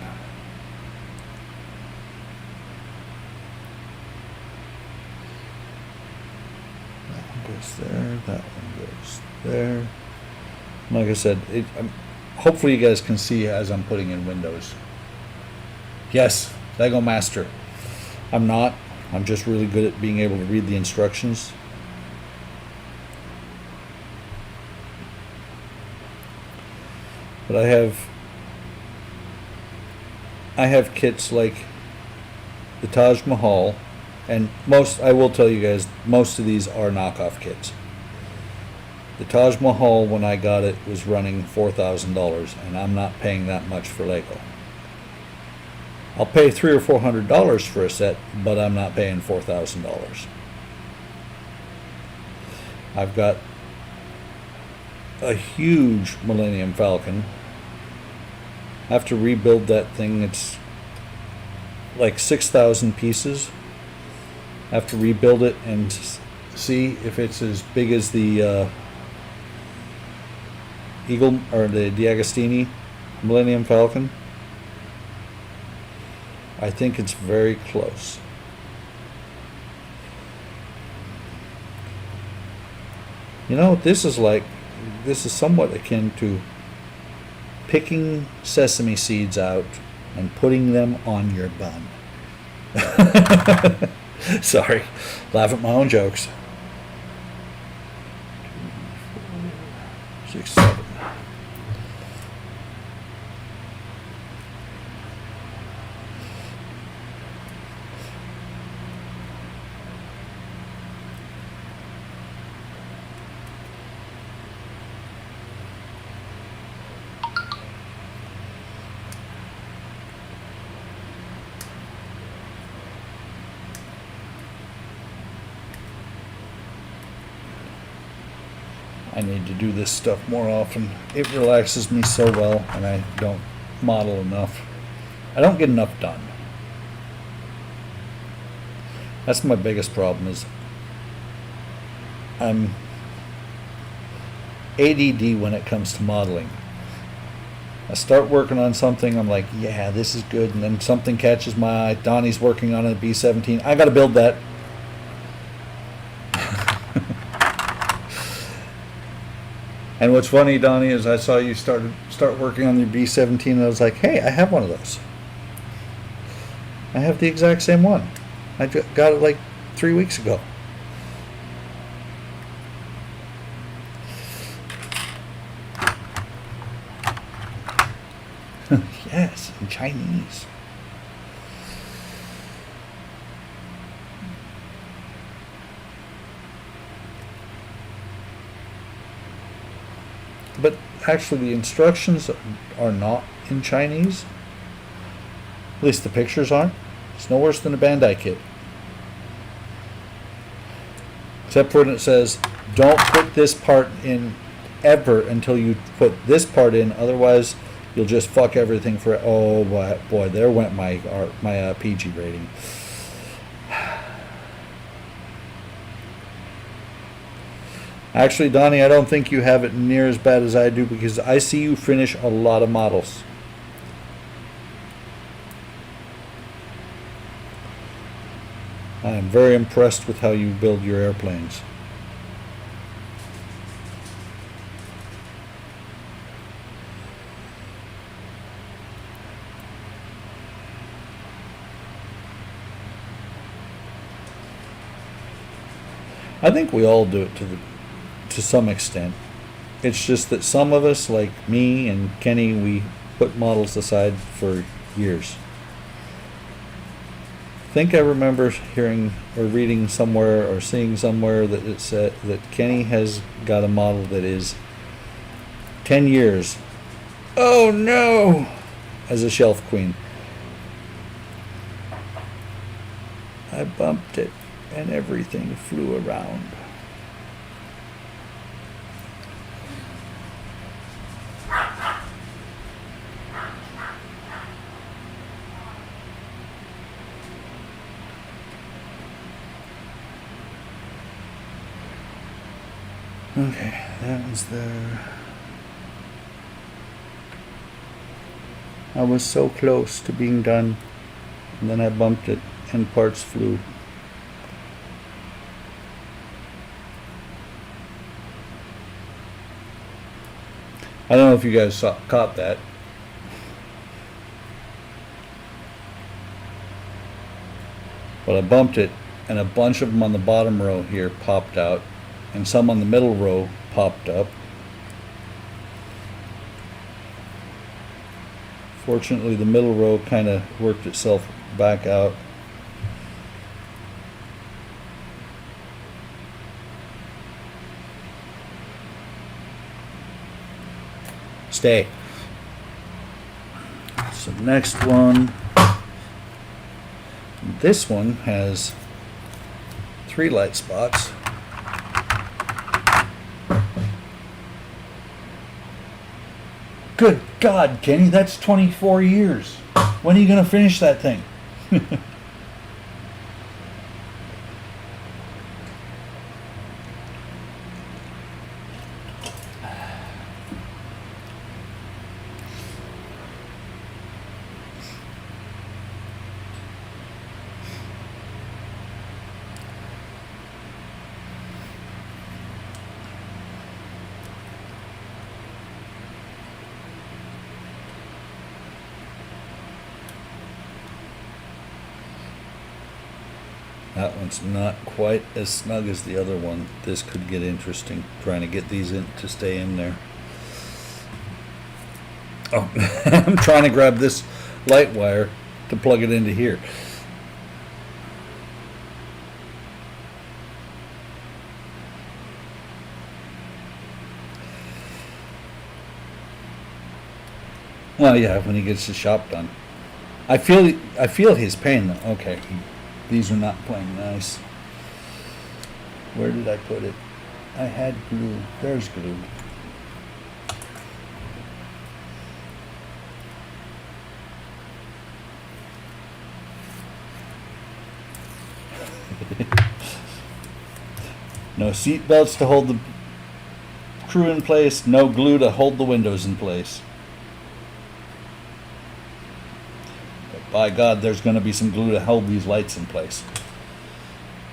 S1: That one goes there, that one goes there. Like I said, hopefully you guys can see as I'm putting in windows. Yes, Lego Master. I'm not. I'm just really good at being able to read the instructions. But I have kits like the Taj Mahal, and I will tell you guys, most of these are knockoff kits. The Taj Mahal, when I got it, was running $4,000, and I'm not paying that much for Lego. I'll pay $300 or $400 for a set, but I'm not paying $4,000. I've got a huge Millennium Falcon. I have to rebuild that thing. It's like 6,000 pieces. I have to rebuild it and see if it's as big as the Eagle or the D'Agostini Millennium Falcon. I think it's very close. You know, this is somewhat akin to picking sesame seeds out and putting them on your bun. Sorry, laugh at my own jokes. 2, 4, 6, 7. I need to do this stuff more often. It relaxes me so well, and I don't model enough. I don't get enough done. That's my biggest problem, is I'm ADD when it comes to modeling. I start working on something, I'm like, yeah, this is good, and then something catches my eye. Donnie's working on a B-17. I gotta build that. And what's funny, Donnie, is I saw you start working on your B-17, and I was like, hey, I have one of those. I have the exact same one. I got it like 3 weeks ago. Chinese. In Chinese. But actually, the instructions are not in Chinese. At least the pictures aren't. It's no worse than a Bandai kit. Except for when it says, don't put this part in ever until you put this part in, otherwise you'll just fuck everything for. Oh boy, there went my PG rating. Actually, Donnie, I don't think you have it near as bad as I do, because I see you finish a lot of models. I am very impressed with how you build your airplanes. I think we all do it to some extent. It's just that some of us, like me and Kenny, we put models aside for years. I think I remember hearing or reading somewhere or seeing somewhere that it said that Kenny has got a model that is 10 years. Oh no! As a shelf queen. I bumped it and everything flew around. Okay, that one's there. I was so close to being done, and then I bumped it and parts flew. I don't know if you guys caught that. But I bumped it, and a bunch of them on the bottom row here popped out, and some on the middle row popped up. Fortunately, the middle row kind of worked itself back out. Stay. So next one. This one has 3 light spots. Good God, Kenny, that's 24 years. When are you going to finish that thing? That one's not quite as snug as the other one. This could get interesting, trying to get these in to stay in there. Oh, I'm trying to grab this light wire to plug it into here. Well, yeah, when he gets the shop done. I feel his pain though. Okay. These are not playing nice. Where did I put it? I had glue. There's glue. No seat belts to hold the crew in place. No glue to hold the windows in place. By God, there's going to be some glue to hold these lights in place.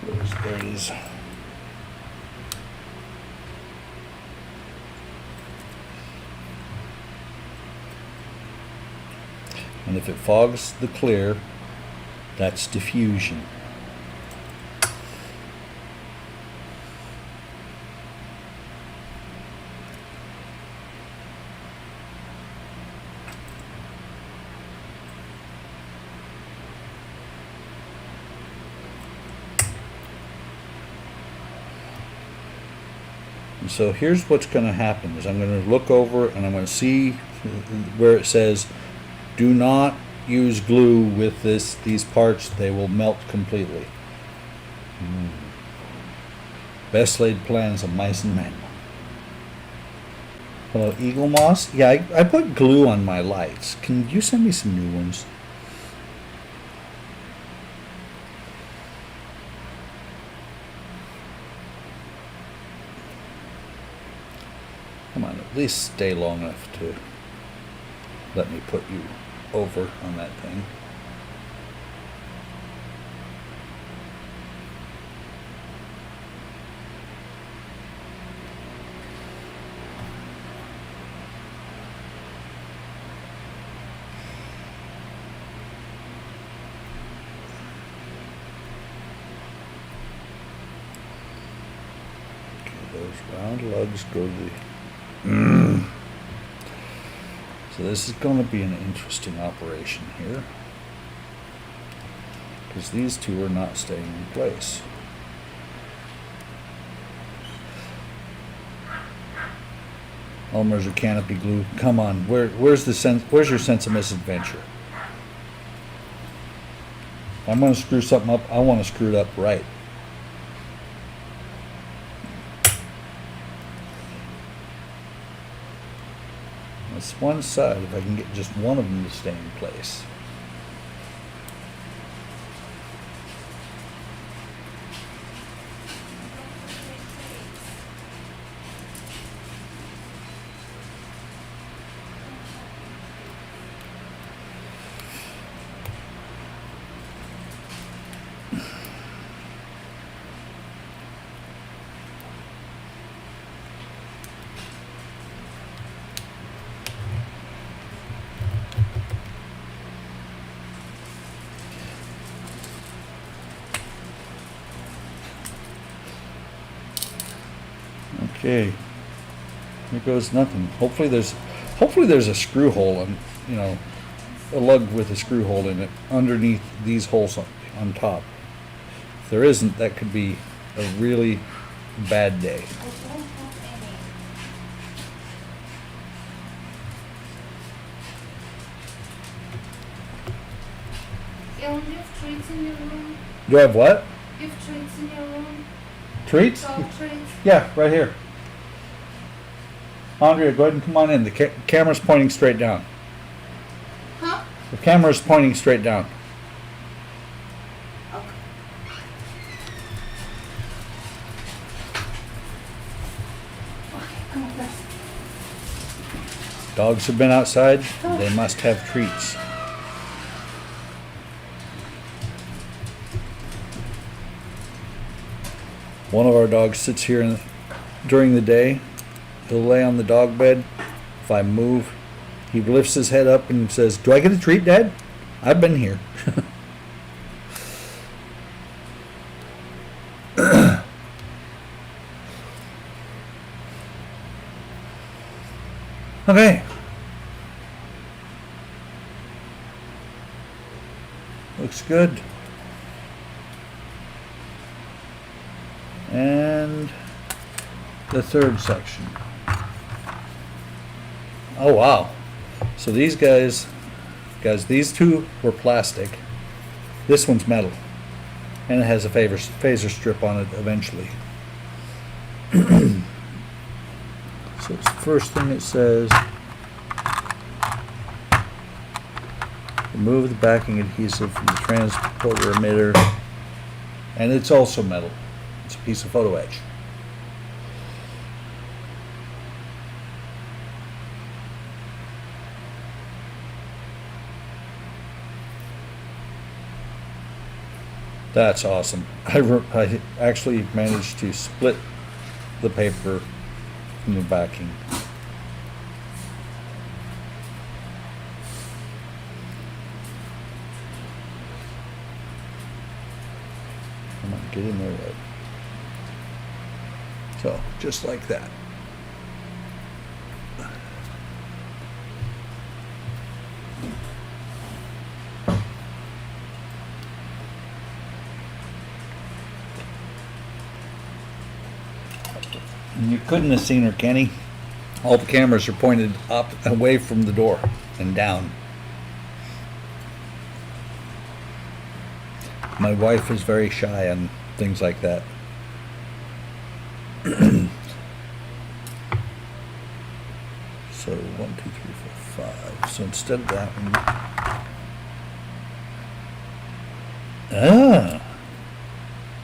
S1: There it is. And if it fogs the clear, that's diffusion. And so here's what's going to happen is I'm going to look over and I'm going to see where it says do not use glue with these parts, they will melt completely. Best laid plans of mice and men. Hello, Eaglemoss. Yeah, I put glue on my lights. Can you send me some new ones? Come on, at least stay long enough to let me put you over on that thing. Those round lugs go to the... So this is going to be an interesting operation here, because these two are not staying in place. Elmer's a canopy glue. Come on, where's your sense of misadventure? If I'm going to screw something up, I want to screw it up right. That's one side, if I can get just one of them to stay in place. Okay, here goes nothing. Hopefully there's a screw hole, and a lug with a screw hole in it underneath these holes on top. If there isn't, that could be a really bad day.
S2: You have treats in your room?
S1: Do I have what?
S2: You have treats in your room?
S1: Treats?
S2: Dog treats?
S1: Yeah, right here. Andrea, go ahead and come on in. The camera's pointing straight down.
S2: Huh?
S1: The camera's pointing straight down.
S2: Okay. Come on, let's.
S1: Dogs have been outside. They must have treats. One of our dogs sits here during the day. He'll lay on the dog bed. If I move, he lifts his head up and says, "Do I get a treat, Dad? I've been here." Okay. Looks good. And the third section. Oh wow. So these guys, these two were plastic. This one's metal. And it has a phaser strip on it eventually. So it's the first thing it says. Remove the backing adhesive from the transporter emitter. And it's also metal. It's a piece of photo etch. That's awesome. I actually managed to split the paper from the backing. Come on, get in there, Ed. So, just like that. You couldn't have seen her, Kenny. All the cameras are pointed up, away from the door and down. My wife is very shy on things like that. So 1, 2, 3, 4, 5. So instead of that one.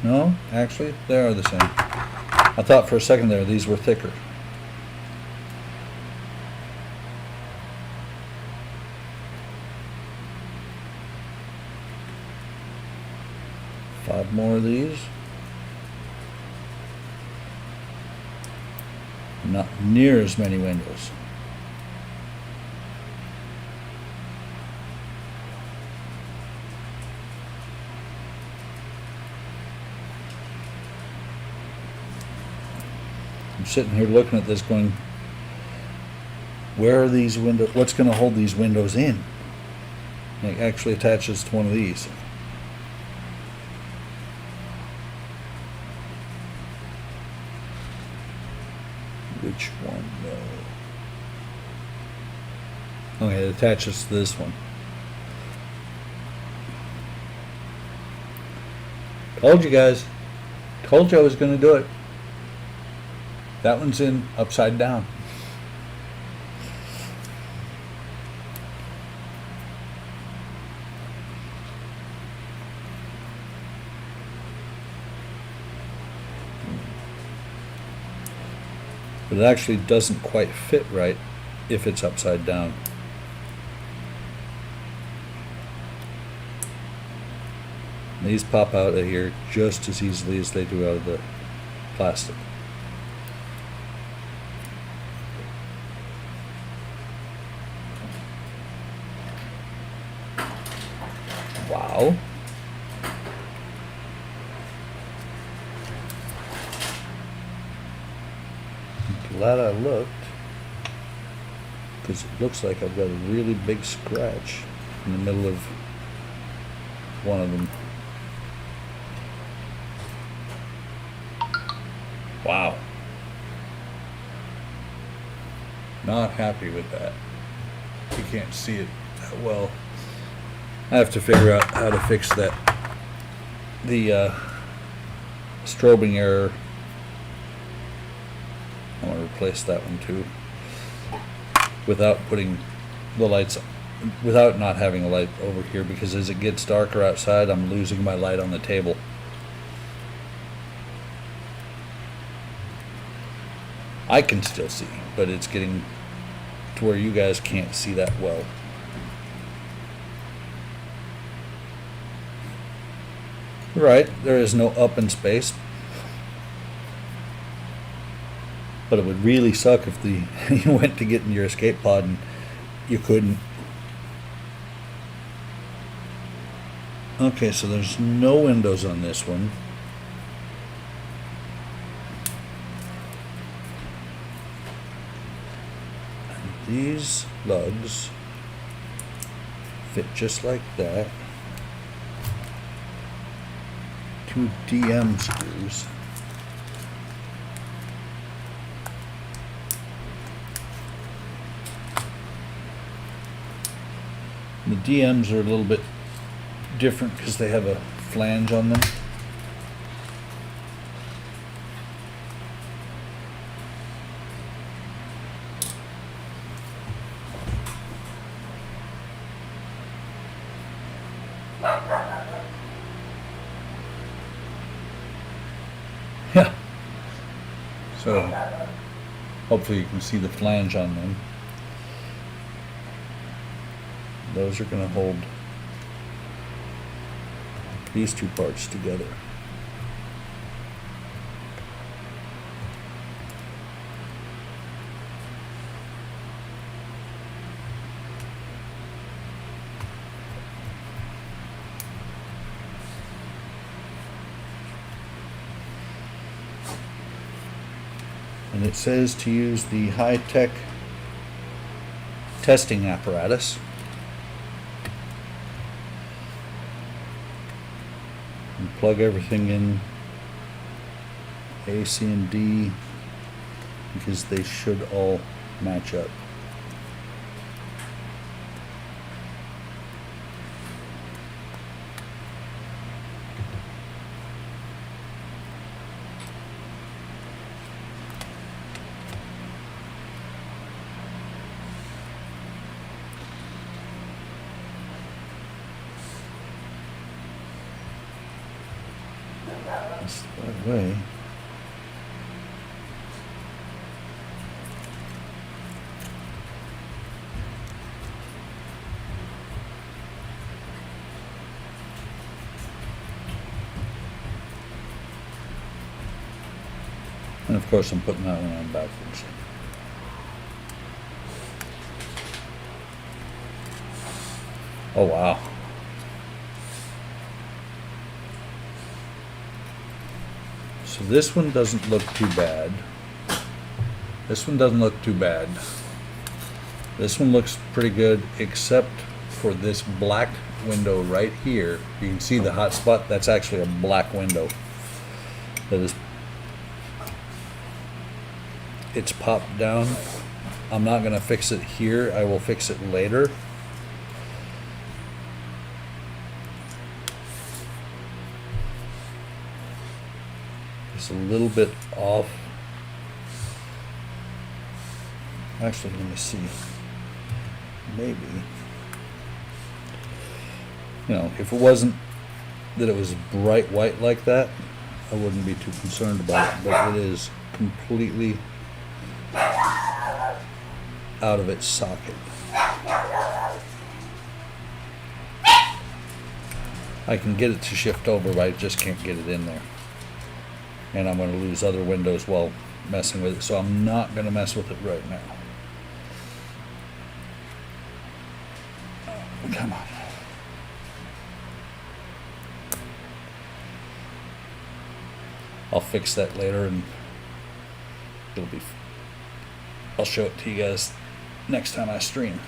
S1: No, actually, they are the same. I thought for a second there these were thicker. Five more of these. Not near as many windows. I'm sitting here looking at this going, where are these windows? What's going to hold these windows in? It actually attaches to one of these. Which one though? Okay, it attaches to this one. Told you guys. Told you I was going to do it. That one's in upside down. But it actually doesn't quite fit right if it's upside down. These pop out of here just as easily as they do out of the plastic. Wow. Glad I looked, because it looks like I've got a really big scratch in the middle of one of them. Wow. Not happy with that. You can't see it that well. I have to figure out how to fix that. The strobing error. I want to replace that one too. Without putting the lights, without not having a light over here, because as it gets darker outside, I'm losing my light on the table. I can still see, but it's getting to where you guys can't see that well. Right, there is no up in space. But it would really suck if you went to get in your escape pod and you couldn't. Okay, so there's no windows on this one. And these lugs fit just like that. 2 DM screws. The DMs are a little bit different because they have a flange on them. Yeah. So hopefully you can see the flange on them. Those are going to hold these two parts together. And it says to use the high-tech testing apparatus. And plug everything in, A, C, and D, because they should all match up. That's that way. And of course I'm putting that one on backwards. Oh wow. So this one doesn't look too bad. This one doesn't look too bad. This one looks pretty good, except for this black window right here. You can see the hot spot. That's actually a black window. That is, it's popped down. I'm not gonna fix it here. I will fix it later. It's a little bit off. Actually, let me see. Maybe. You know, if it wasn't that it was bright white like that, I wouldn't be too concerned about it. But it is completely out of its socket. I can get it to shift over, but I just can't get it in there. And I'm going to lose other windows while messing with it, so I'm not going to mess with it right now. Oh, come on. I'll fix that later, and it'll be. I'll show it to you guys next time I stream.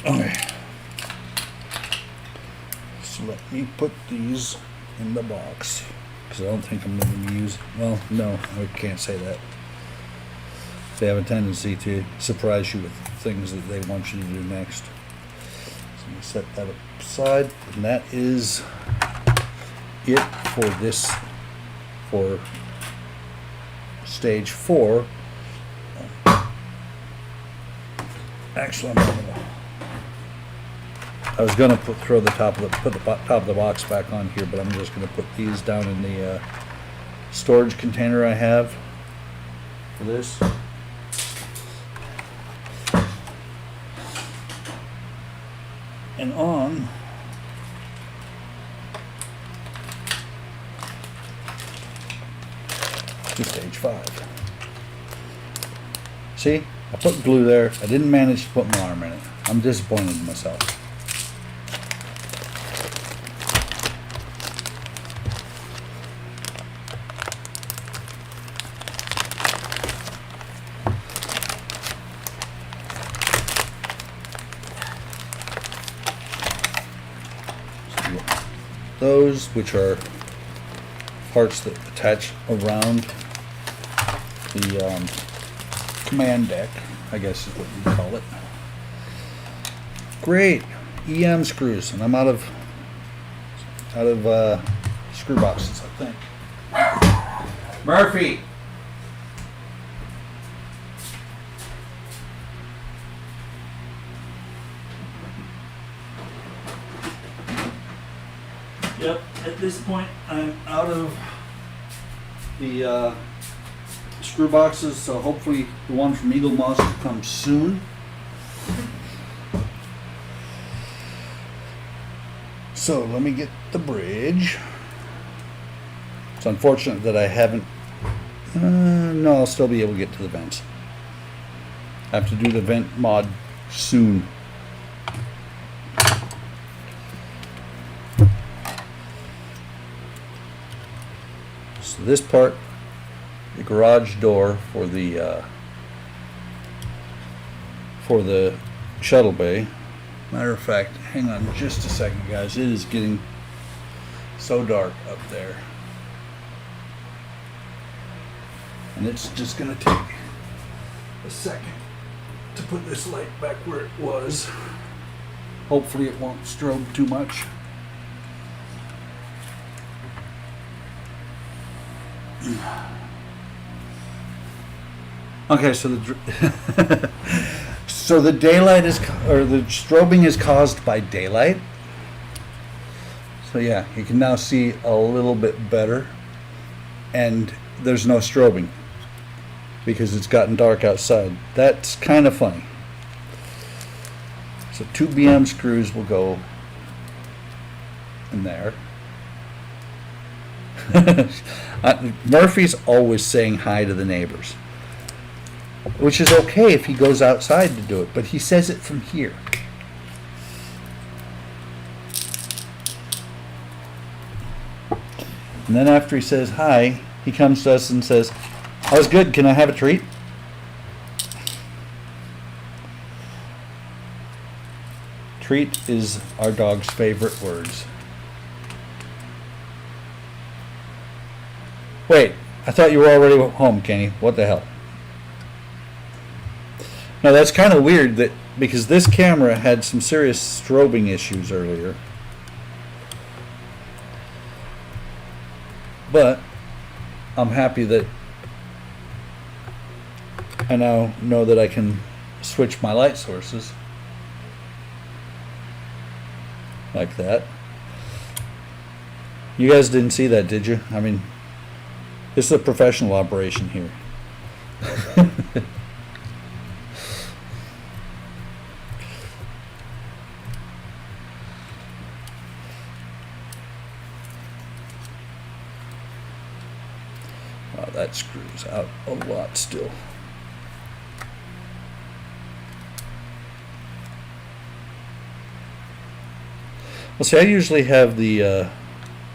S1: Okay. So let me put these in the box, because I don't think I'm going to use. Well, no, I can't say that. They have a tendency to surprise you with things that they want you to do next. So I'm going to set that aside, and that is it for this, for stage 4. Actually, I was gonna throw the top of the box back on here, but I'm just gonna put these down in the storage container I have for this. And on to stage 5. See, I put glue there. I didn't manage to put my arm in it. I'm disappointed in myself. Those, which are parts that attach around the command deck, I guess is what you call it. Great, EM screws, and I'm out of screw boxes, I think. Murphy. Yep, at this point I'm out of the screw boxes, so hopefully the one from Eaglemoss will come soon. So let me get the bridge. It's unfortunate that I haven't, no, I'll still be able to get to the vents. I have to do the vent mod soon. So this part, the garage door for the shuttle bay. Matter of fact, hang on just a second, guys. It is getting so dark up there. And it's just going to take a second to put this light back where it was. Hopefully it won't strobe too much. Okay, so the so the daylight is, or the strobing is caused by daylight. So yeah, you can now see a little bit better, and there's no strobing because it's gotten dark outside. That's kind of funny. So 2 BM screws will go in there. Murphy's always saying hi to the neighbors, which is okay if he goes outside to do it, but he says it from here. And then after he says hi, he comes to us and says, "I was good, can I have a treat?" Treat is our dog's favorite words. Wait, I thought you were already home, Kenny. What the hell? Now that's kind of weird that because this camera had some serious strobing issues earlier. But I'm happy that I now know that I can switch my light sources like that. You guys didn't see that, did you? I mean, this is a professional operation here. Wow, that screws out a lot still. Well, see, I usually have the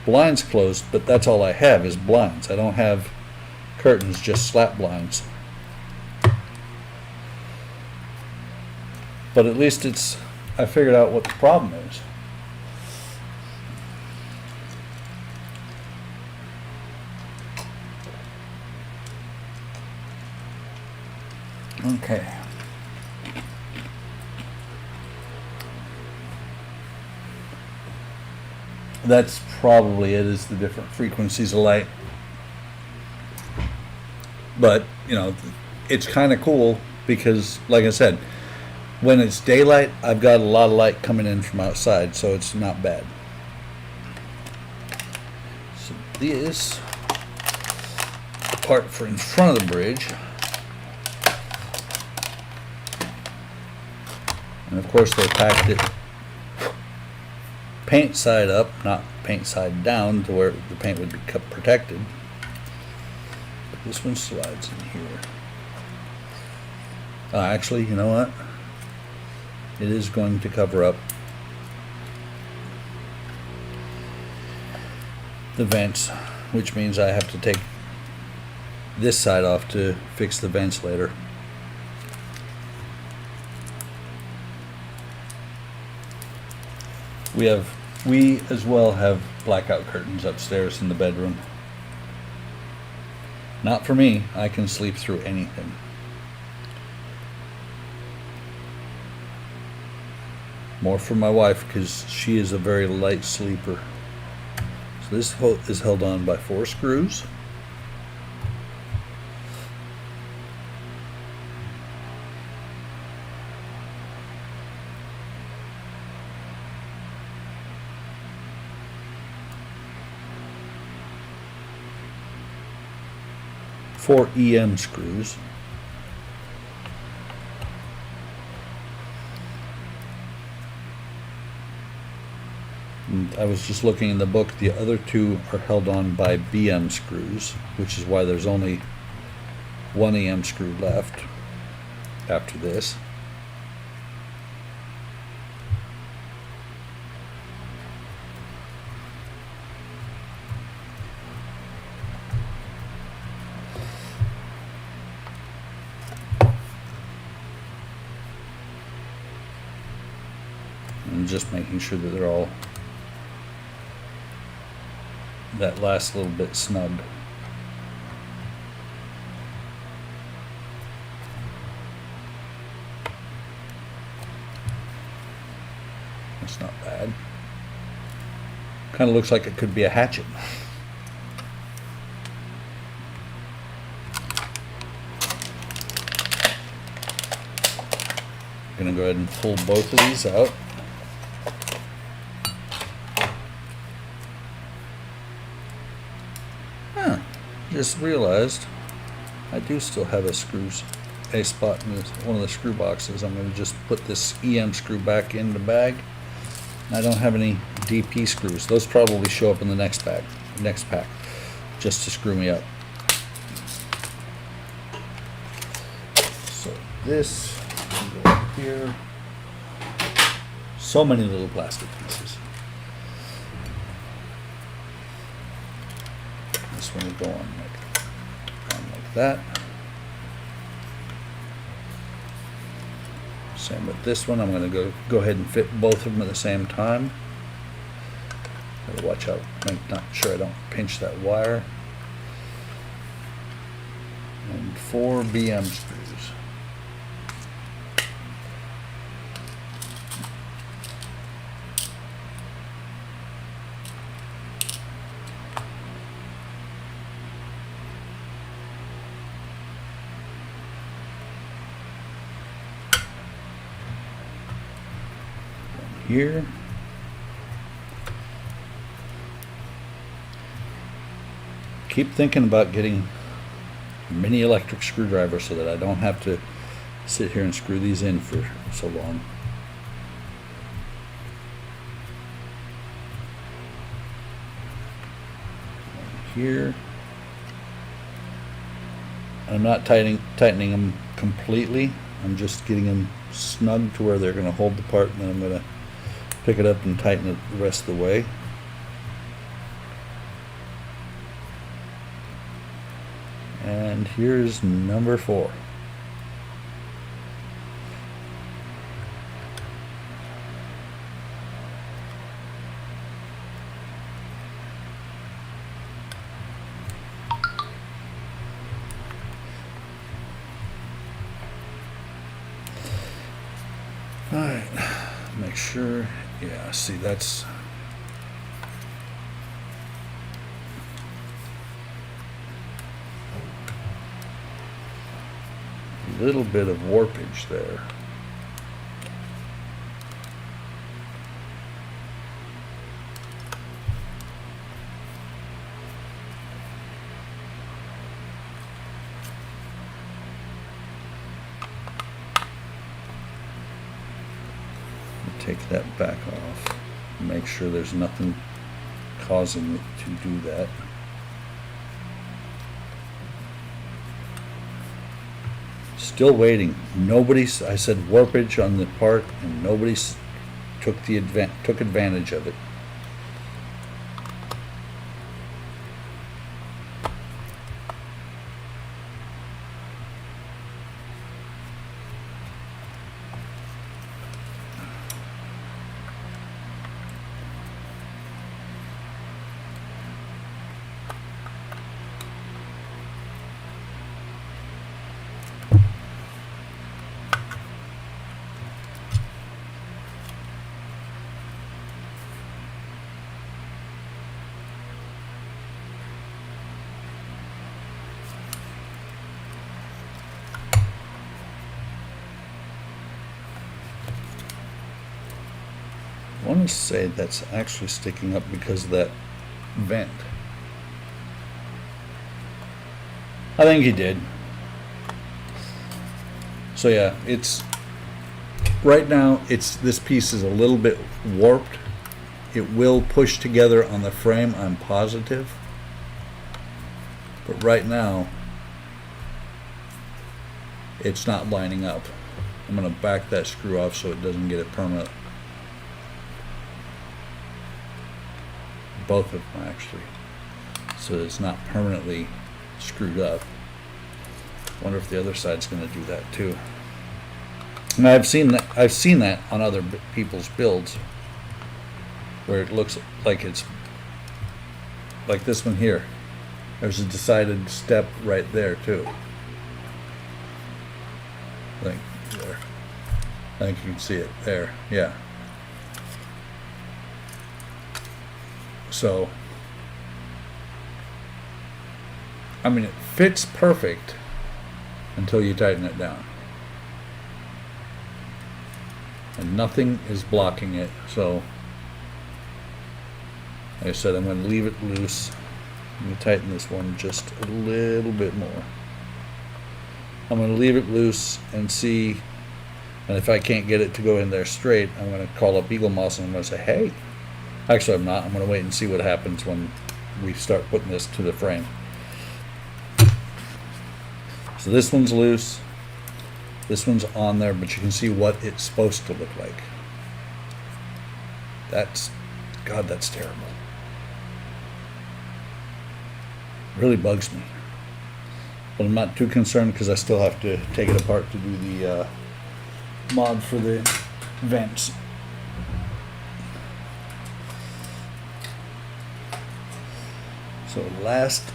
S1: blinds closed, but that's all I have is blinds. I don't have curtains, just slat blinds. But at least I figured out what the problem is. Okay. That's probably it, is the different frequencies of light. But, you know, it's kind of cool because, like I said, when it's daylight, I've got a lot of light coming in from outside, so it's not bad. So this part for in front of the bridge. And of course they packed it paint side up, not paint side down to where the paint would be protected. But this one slides in here. Actually, you know what? It is going to cover up the vents, which means I have to take this side off to fix the vents later. We as well have blackout curtains upstairs in the bedroom. Not for me, I can sleep through anything. More for my wife because she is a very light sleeper. So this is held on by 4 screws. Four EM screws. And I was just looking in the book, the other 2 are held on by BM screws, which is why there's only 1 EM screw left after this. And just making sure that they're all that last little bit snug. Kind of looks like it could be a hatchet. Gonna go ahead and pull both of these out. Just realized I do still have a spot in one of the screw boxes. I'm going to just put this EM screw back in the bag. I don't have any DP screws. Those probably show up in the next pack, just to screw me up. So this can go up here. So many little plastic pieces. This one will go on like that. Same with this one. I'm going to go ahead and fit both of them at the same time. Gotta watch out, make not sure I don't pinch that wire. And 4 BM screws. Here. Keep thinking about getting a mini electric screwdriver so that I don't have to sit here and screw these in for so long. Here. I'm not tightening them completely. I'm just getting them snug to where they're going to hold the part, and then I'm going to pick it up and tighten it the rest of the way. And here's number 4. All right, make sure. Yeah, see, that's a little bit of warpage there. Take that back off. Make sure there's nothing causing it to do that. Still waiting. Nobody's. I said warpage on the part, and nobody took advantage of it. I want to say that's actually sticking up because of that vent. I think he did. So yeah, it's right now this piece is a little bit warped. It will push together on the frame, I'm positive. But right now it's not lining up. I'm going to back that screw off so it doesn't get it permanent. Both of them actually, so it's not permanently screwed up. Wonder if the other side's going to do that too. And I've seen that on other people's builds where it looks like it's like this one here. There's a decided step right there too. Like there. I think you can see it there. Yeah. So, I mean, it fits perfect until you tighten it down. And nothing is blocking it. So, like I said, I'm going to leave it loose. I'm going to tighten this one just a little bit more. I'm going to leave it loose and see. And if I can't get it to go in there straight, I'm going to call up Eaglemoss and I'm going to say, hey. Actually, I'm not. I'm going to wait and see what happens when we start putting this to the frame. So this one's loose. This one's on there, but you can see what it's supposed to look like. God, that's terrible. Really bugs me. But I'm not too concerned because I still have to take it apart to do the mod for the vents. So last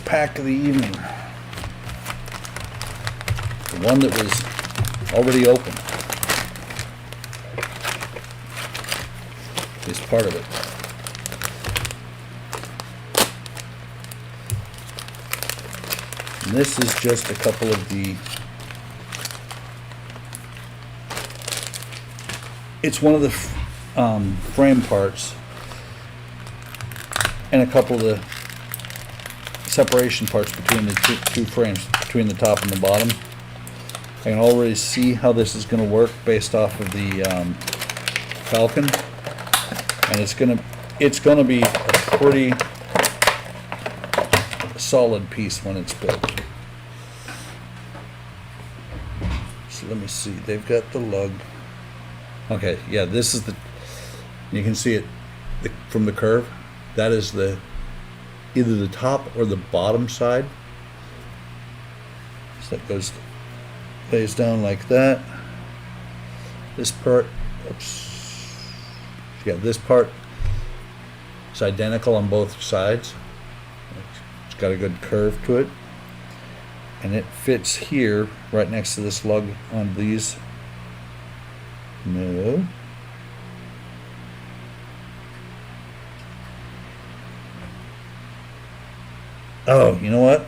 S1: pack of the evening. The one that was already open is part of it. And this is just a couple of the, it's one of the frame parts and a couple of the separation parts between the two frames, between the top and the bottom. I can already see how this is going to work based off of the Falcon, and it's going to be a pretty solid piece when it's built. So let me see. They've got the lug. Okay, yeah, this is the. You can see it from the curve. That is either the top or the bottom side. So that lays down like that. This part, oops. Yeah, this part is identical on both sides. It's got a good curve to it. And it fits here, right next to this lug on these. No. Oh, you know what?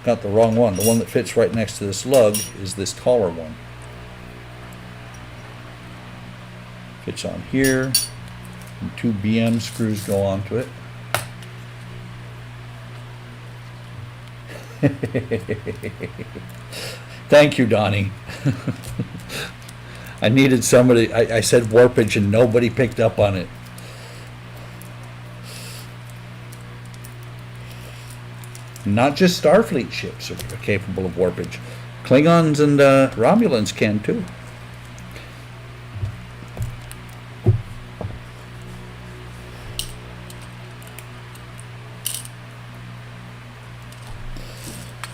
S1: Got the wrong one. The one that fits right next to this lug is this taller one. Fits on here. And 2 BM screws go onto it. Thank you, Donnie. I needed somebody. I said warpage and nobody picked up on it. Not just Starfleet ships are capable of warpage. Klingons and Romulans can too.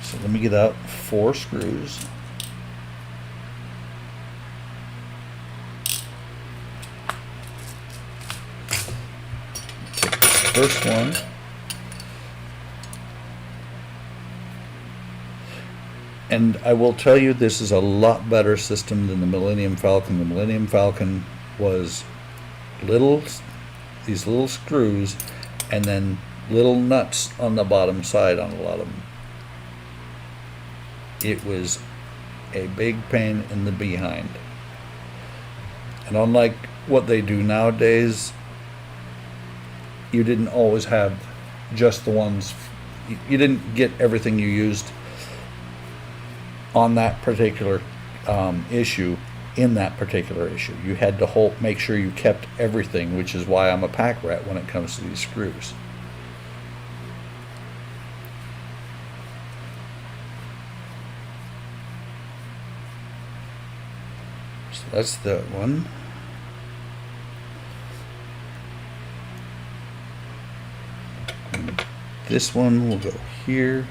S1: So let me get out 4 screws. Take this first one. And I will tell you, this is a lot better system than the Millennium Falcon. The Millennium Falcon was these little screws and then little nuts on the bottom side on a lot of them. It was a big pain in the behind. And unlike what they do nowadays, you didn't always have just the ones, you didn't get everything you used on that particular issue, in that particular issue. You had to make sure you kept everything, which is why I'm a pack rat when it comes to these screws. So that's that one. And this one will go here.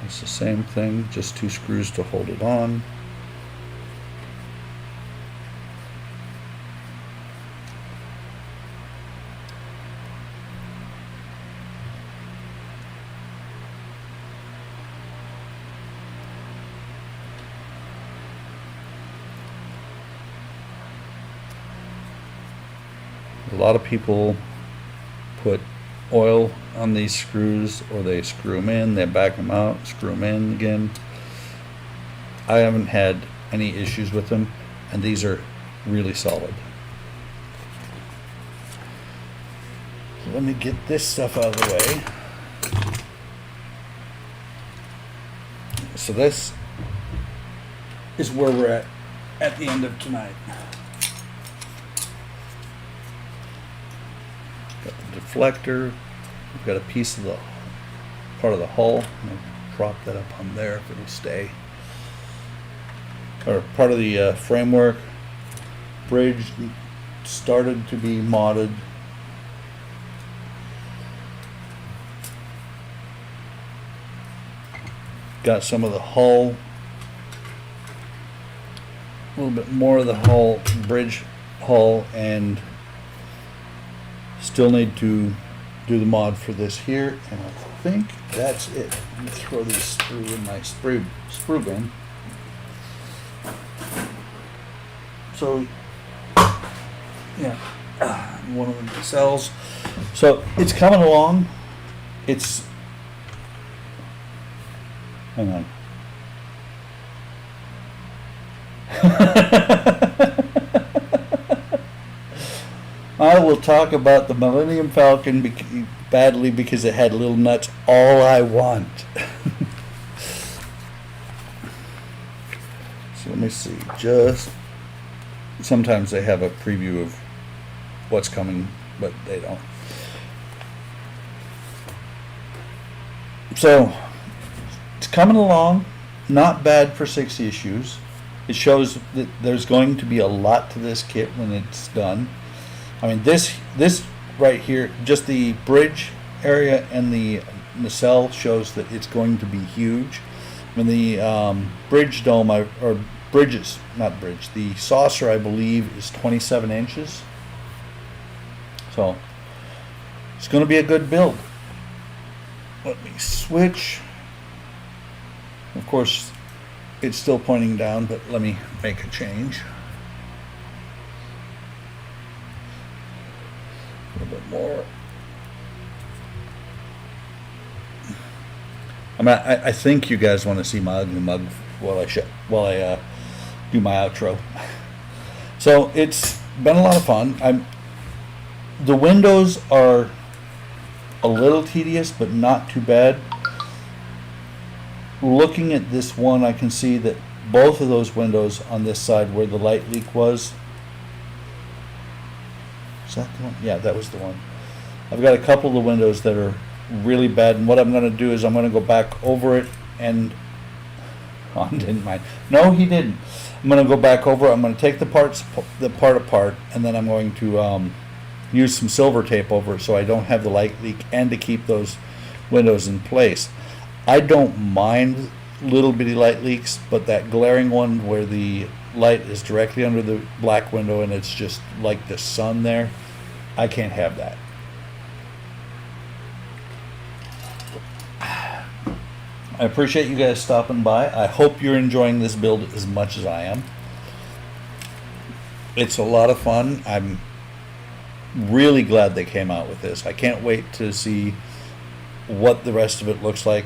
S1: It's the same thing, just 2 screws to hold it on. A lot of people put oil on these screws, or they screw them in, they back them out, screw them in again. I haven't had any issues with them, and these are really solid. So let me get this stuff out of the way. So this is where we're at the end of tonight. Got the deflector. We've got a piece of the part of the hull. I'll prop that up on there if it'll stay. Or part of the framework. Bridge started to be modded. Got some of the hull, a little bit more of the hull, bridge hull, and still need to do the mod for this here, and I think that's it. Let me throw these screws in my sprue bin. So, yeah, one of them sells. So it's coming along. It's, hang on. I will talk about the Millennium Falcon badly because it had little nuts all I want. So let me see. Just sometimes they have a preview of what's coming, but they don't. So it's coming along, not bad for 6 issues. It shows that there's going to be a lot to this kit when it's done. I mean, this right here, just the bridge area and the nacelle shows that it's going to be huge. I mean, the bridge dome, or bridges, not bridge, the saucer, I believe, is 27 inches. So it's going to be a good build. Let me switch. Of course, it's still pointing down, but let me make a change. A little bit more. I mean, I think you guys want to see my ugly mug while I do my outro. So it's been a lot of fun. The windows are a little tedious, but not too bad. Looking at this one, I can see that both of those windows on this side where the light leak was. Is that the one? Yeah, that was the one. I've got a couple of the windows that are really bad, and what I'm going to do is I'm going to go back over it and... Oh, he didn't mind. No, he didn't. I'm going to go back over it. I'm going to take the part apart, and then I'm going to use some silver tape over it so I don't have the light leak and to keep those windows in place. I don't mind little bitty light leaks, but that glaring one where the light is directly under the black window and it's just like the sun there, I can't have that. I appreciate you guys stopping by. I hope you're enjoying this build as much as I am. It's a lot of fun. I'm really glad they came out with this. I can't wait to see what the rest of it looks like.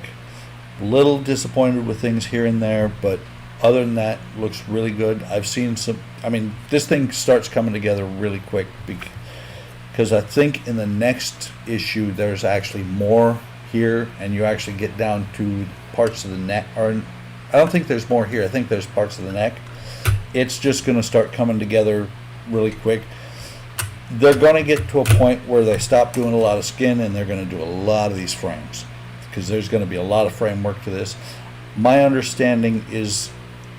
S1: A little disappointed with things here and there, but other than that, looks really good. I've seen some, I mean, this thing starts coming together really quick because I think in the next issue there's actually more here, and you actually get down to parts of the neck, or I don't think there's more here. I think there's parts of the neck. It's just going to start coming together really quick. They're going to get to a point where they stop doing a lot of skin and they're going to do a lot of these frames, because there's going to be a lot of framework to this. My understanding is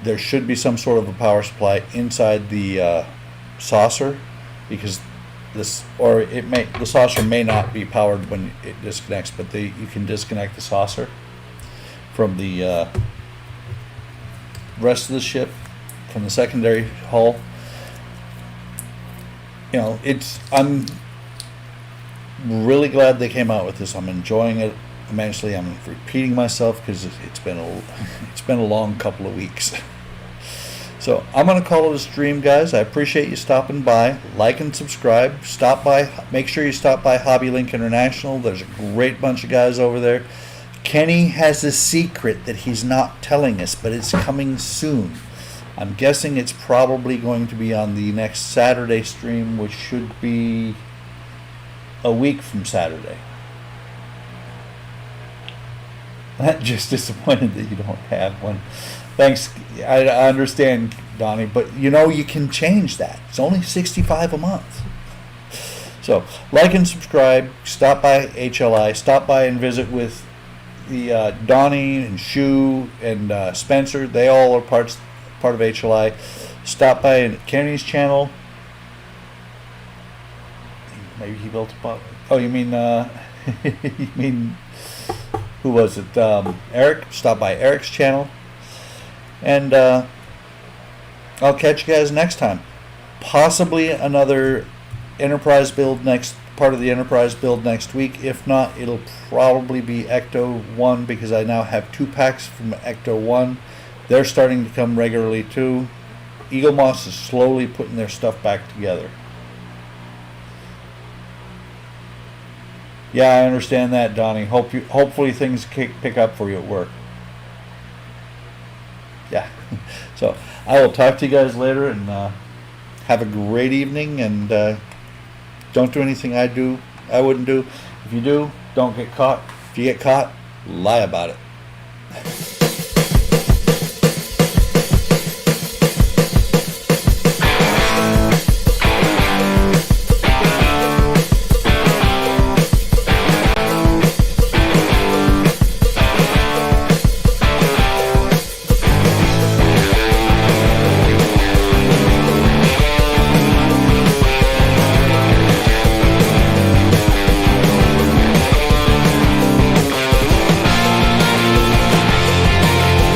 S1: there should be some sort of a power supply inside the saucer, because this, or the saucer may not be powered when it disconnects, but you can disconnect the saucer from the rest of the ship, from the secondary hull. You know, I'm really glad they came out with this. I'm enjoying it immensely. I'm repeating myself because it's been a long couple of weeks. So I'm going to call it a stream, guys. I appreciate you stopping by. Like and subscribe. Stop by. Make sure you stop by Hobby Link International. There's a great bunch of guys over there. Kenny has a secret that he's not telling us, but it's coming soon. I'm guessing it's probably going to be on the next Saturday stream, which should be a week from Saturday. I'm just disappointed that you don't have one. Thanks. I understand, Donnie, but you know you can change that. It's only $65 a month. So like and subscribe. Stop by HLI. Stop by and visit with the Donnie and Shu and Spencer. They all are part of HLI. Stop by Kenny's channel. Maybe he built a bot. Oh, you mean you mean who was it? Eric. Stop by Eric's channel. And I'll catch you guys next time. Possibly another Enterprise build part of the Enterprise build next week. If not, it'll probably be Ecto 1 because I now have 2 packs from Ecto 1. They're starting to come regularly too. Eaglemoss is slowly putting their stuff back together. Yeah, I understand that, Donnie. Hopefully things pick up for you at work. Yeah. So I will talk to you guys later, and have a great evening, and don't do anything I wouldn't do. If you do, don't get caught. If you get caught, lie about it.